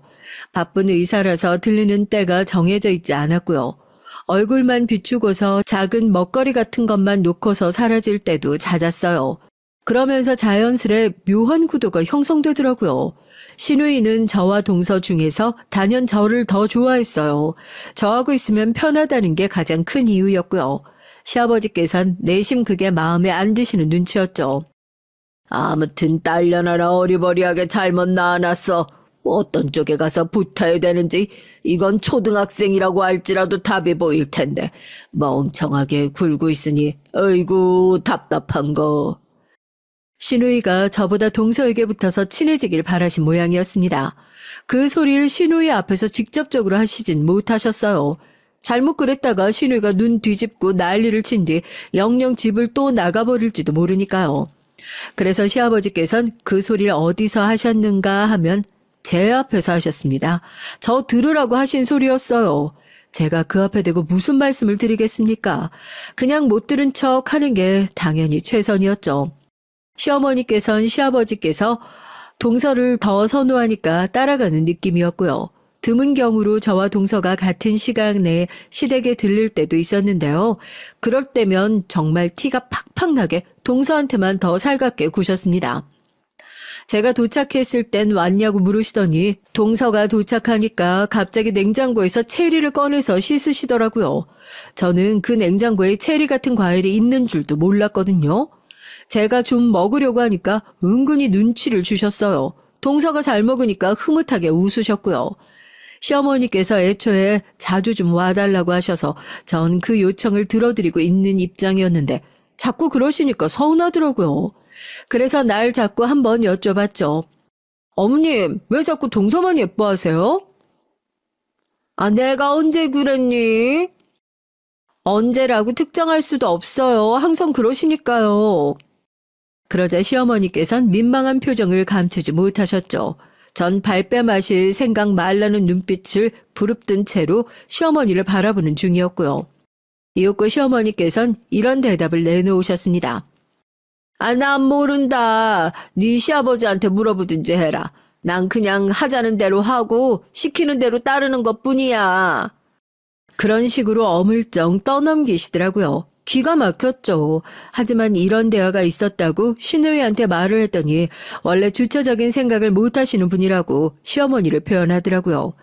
바쁜 의사라서 들르는 때가 정해져 있지 않았고요. 얼굴만 비추고서 작은 먹거리 같은 것만 놓고서 사라질 때도 잦았어요. 그러면서 자연스레 묘한 구도가 형성되더라고요. 시누이는 저와 동서 중에서 단연 저를 더 좋아했어요. 저하고 있으면 편하다는 게 가장 큰 이유였고요. 시아버지께선 내심 그게 마음에 안 드시는 눈치였죠. 아무튼 딸려나라 어리버리하게 잘못 낳아놨어. 어떤 쪽에 가서 붙어야 되는지 이건 초등학생이라고 할지라도 답이 보일 텐데 멍청하게 굴고 있으니 어이구 답답한 거. 시누이가 저보다 동서에게 붙어서 친해지길 바라신 모양이었습니다. 그 소리를 시누이 앞에서 직접적으로 하시진 못하셨어요. 잘못 그랬다가 시누이가 눈 뒤집고 난리를 친 뒤 영영 집을 또 나가버릴지도 모르니까요. 그래서 시아버지께선 그 소리를 어디서 하셨는가 하면 제 앞에서 하셨습니다. 저 들으라고 하신 소리였어요. 제가 그 앞에 대고 무슨 말씀을 드리겠습니까? 그냥 못 들은 척 하는 게 당연히 최선이었죠. 시어머니께선 시아버지께서 동서를 더 선호하니까 따라가는 느낌이었고요. 드문 경우로 저와 동서가 같은 시간 내에 시댁에 들릴 때도 있었는데요. 그럴 때면 정말 티가 팍팍 나게 동서한테만 더 살갑게 구셨습니다. 제가 도착했을 땐 왔냐고 물으시더니 동서가 도착하니까 갑자기 냉장고에서 체리를 꺼내서 씻으시더라고요. 저는 그 냉장고에 체리 같은 과일이 있는 줄도 몰랐거든요. 제가 좀 먹으려고 하니까 은근히 눈치를 주셨어요. 동서가 잘 먹으니까 흐뭇하게 웃으셨고요. 시어머니께서 애초에 자주 좀 와달라고 하셔서 전 그 요청을 들어드리고 있는 입장이었는데 자꾸 그러시니까 서운하더라고요. 그래서 날 자꾸 한번 여쭤봤죠. 어머님, 왜 자꾸 동서만 예뻐하세요? 아, 내가 언제 그랬니? 언제라고 특정할 수도 없어요. 항상 그러시니까요. 그러자 시어머니께선 민망한 표정을 감추지 못하셨죠. 전 발뺌 마실 생각 말라는 눈빛을 부릅뜬 채로 시어머니를 바라보는 중이었고요. 이윽고 시어머니께선 이런 대답을 내놓으셨습니다. 아, 난 모른다. 네 시아버지한테 물어보든지 해라. 난 그냥 하자는 대로 하고 시키는 대로 따르는 것뿐이야. 그런 식으로 어물쩡 떠넘기시더라고요. 기가 막혔죠. 하지만 이런 대화가 있었다고 시누이한테 말을 했더니 원래 주체적인 생각을 못하시는 분이라고 시어머니를 표현하더라고요.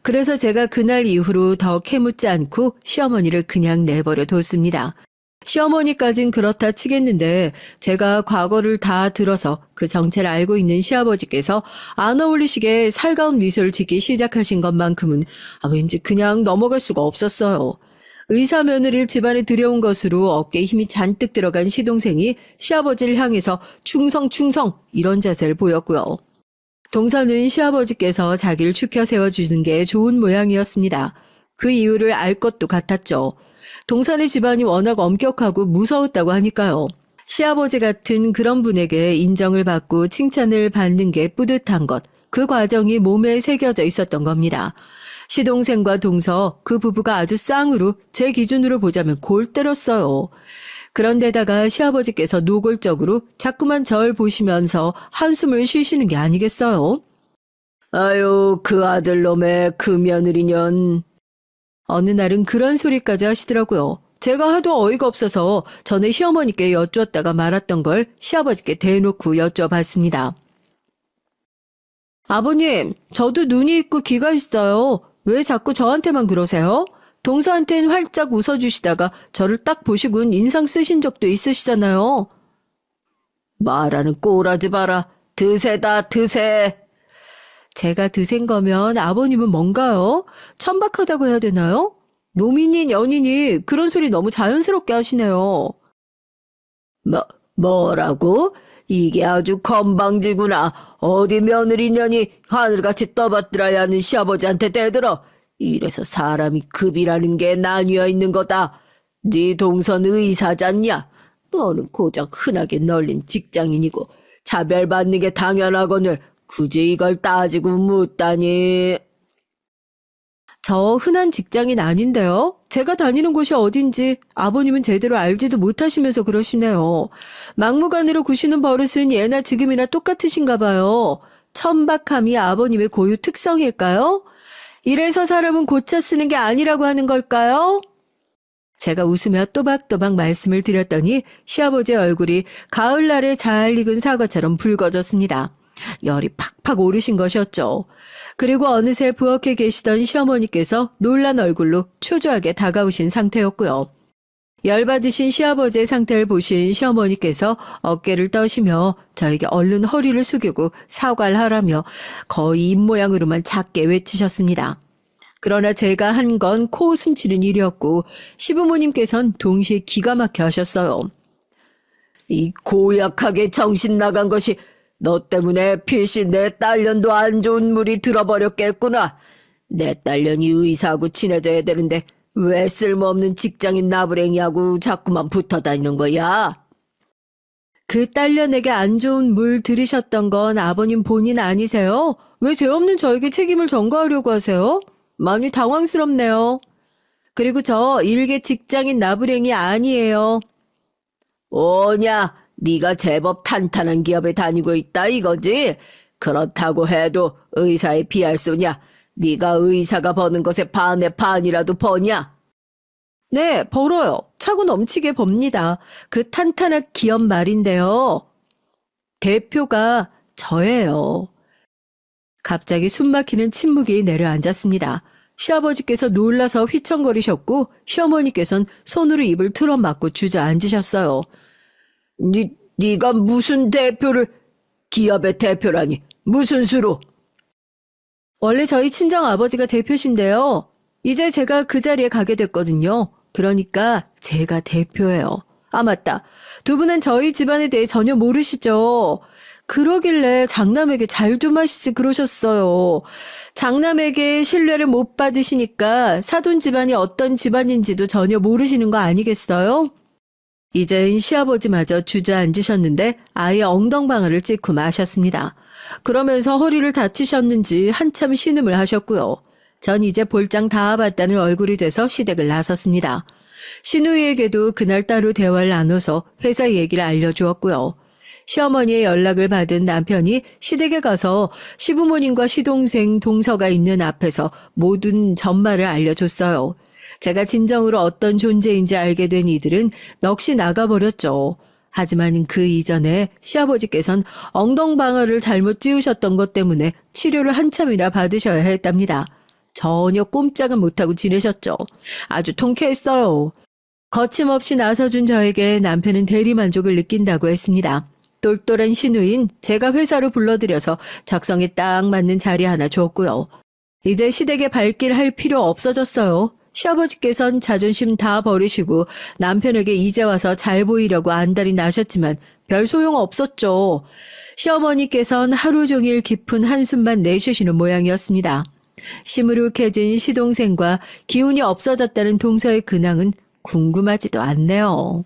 그래서 제가 그날 이후로 더 캐묻지 않고 시어머니를 그냥 내버려 뒀습니다. 시어머니까진 그렇다 치겠는데 제가 과거를 다 들어서 그 정체를 알고 있는 시아버지께서 안 어울리시게 살가운 미소를 짓기 시작하신 것만큼은 왠지 그냥 넘어갈 수가 없었어요. 의사 며느리를 집안에 들여온 것으로 어깨에 힘이 잔뜩 들어간 시동생이 시아버지를 향해서 충성 이런 자세를 보였고요. 동서는 시아버지께서 자기를 추켜 세워주는 게 좋은 모양이었습니다. 그 이유를 알 것도 같았죠. 동서의 집안이 워낙 엄격하고 무서웠다고 하니까요. 시아버지 같은 그런 분에게 인정을 받고 칭찬을 받는 게 뿌듯한 것, 그 과정이 몸에 새겨져 있었던 겁니다. 시동생과 동서 그 부부가 아주 쌍으로 제 기준으로 보자면 골 때렸어요. 그런데다가 시아버지께서 노골적으로 자꾸만 절 보시면서 한숨을 쉬시는 게 아니겠어요? 아유, 그 아들놈의 그 며느리년. 어느 날은 그런 소리까지 하시더라고요. 제가 하도 어이가 없어서 전에 시어머니께 여쭈었다가 말았던 걸 시아버지께 대놓고 여쭤봤습니다. 아버님, 저도 눈이 있고 귀가 있어요. 왜 자꾸 저한테만 그러세요? 동서한텐 활짝 웃어주시다가 저를 딱 보시곤 인상 쓰신 적도 있으시잖아요. 말하는 꼬라지 봐라. 드세다, 드세. 제가 드센 거면 아버님은 뭔가요? 천박하다고 해야 되나요? 노민인 연인이 그런 소리 너무 자연스럽게 하시네요. 뭐라고? 이게 아주 건방지구나. 어디 며느리년이 하늘같이 떠받들어야 하는 시아버지한테 대들어. 이래서 사람이 급이라는 게 나뉘어 있는 거다. 네 동선 의사잖냐? 너는 고작 흔하게 널린 직장인이고 차별받는 게 당연하거늘 굳이 이걸 따지고 묻다니. 저 흔한 직장인 아닌데요? 제가 다니는 곳이 어딘지 아버님은 제대로 알지도 못하시면서 그러시네요. 막무가내로 구시는 버릇은 예나 지금이나 똑같으신가 봐요. 천박함이 아버님의 고유 특성일까요? 이래서 사람은 고쳐 쓰는 게 아니라고 하는 걸까요? 제가 웃으며 또박또박 말씀을 드렸더니 시아버지의 얼굴이 가을날에 잘 익은 사과처럼 붉어졌습니다. 열이 팍팍 오르신 것이었죠. 그리고 어느새 부엌에 계시던 시어머니께서 놀란 얼굴로 초조하게 다가오신 상태였고요. 열받으신 시아버지의 상태를 보신 시어머니께서 어깨를 떠시며 저에게 얼른 허리를 숙이고 사과를 하라며 거의 입모양으로만 작게 외치셨습니다. 그러나 제가 한 건 코 숨치는 일이었고 시부모님께선 동시에 기가 막혀 하셨어요. 이 고약하게 정신 나간 것이 너 때문에 필시 내 딸년도 안 좋은 물이 들어버렸겠구나. 내 딸년이 의사하고 친해져야 되는데 왜 쓸모없는 직장인 나부랭이하고 자꾸만 붙어 다니는 거야? 그 딸년에게 안 좋은 물 들이셨던 건 아버님 본인 아니세요? 왜 죄 없는 저에게 책임을 전가하려고 하세요? 많이 당황스럽네요. 그리고 저 일개 직장인 나부랭이 아니에요. 오냐, 네가 제법 탄탄한 기업에 다니고 있다 이거지? 그렇다고 해도 의사에 비할 소냐? 네가 의사가 버는 것에 반의 반이라도 버냐? 네, 벌어요. 차고 넘치게 법니다. 그 탄탄한 기업 말인데요. 대표가 저예요. 갑자기 숨막히는 침묵이 내려앉았습니다. 시아버지께서 놀라서 휘청거리셨고 시어머니께서는 손으로 입을 틀어막고 주저앉으셨어요. 네가 무슨 대표를, 기업의 대표라니 무슨 수로? 원래 저희 친정아버지가 대표신데요. 이제 제가 그 자리에 가게 됐거든요. 그러니까 제가 대표예요. 아 맞다. 두 분은 저희 집안에 대해 전혀 모르시죠? 그러길래 장남에게 잘 좀 하시지 그러셨어요. 장남에게 신뢰를 못 받으시니까 사돈 집안이 어떤 집안인지도 전혀 모르시는 거 아니겠어요? 이젠 시아버지마저 주저앉으셨는데 아예 엉덩방아를 찍고 마셨습니다. 그러면서 허리를 다치셨는지 한참 신음을 하셨고요. 전 이제 볼장 다 봤다는 얼굴이 돼서 시댁을 나섰습니다. 시누이에게도 그날 따로 대화를 나눠서 회사 얘기를 알려주었고요. 시어머니의 연락을 받은 남편이 시댁에 가서 시부모님과 시동생 동서가 있는 앞에서 모든 전말을 알려줬어요. 제가 진정으로 어떤 존재인지 알게 된 이들은 넋이 나가버렸죠. 하지만 그 이전에 시아버지께선 엉덩방아를 잘못 찧으셨던 것 때문에 치료를 한참이나 받으셔야 했답니다. 전혀 꼼짝은 못하고 지내셨죠. 아주 통쾌했어요. 거침없이 나서준 저에게 남편은 대리만족을 느낀다고 했습니다. 똘똘한 시누인 제가 회사로 불러들여서 적성에 딱 맞는 자리 하나 줬고요. 이제 시댁에 발길 할 필요 없어졌어요. 시아버지께선 자존심 다 버리시고 남편에게 이제 와서 잘 보이려고 안달이 나셨지만 별 소용 없었죠. 시어머니께선 하루 종일 깊은 한숨만 내쉬시는 모양이었습니다. 시무룩해진 시동생과 기운이 없어졌다는 동서의 근황은 궁금하지도 않네요.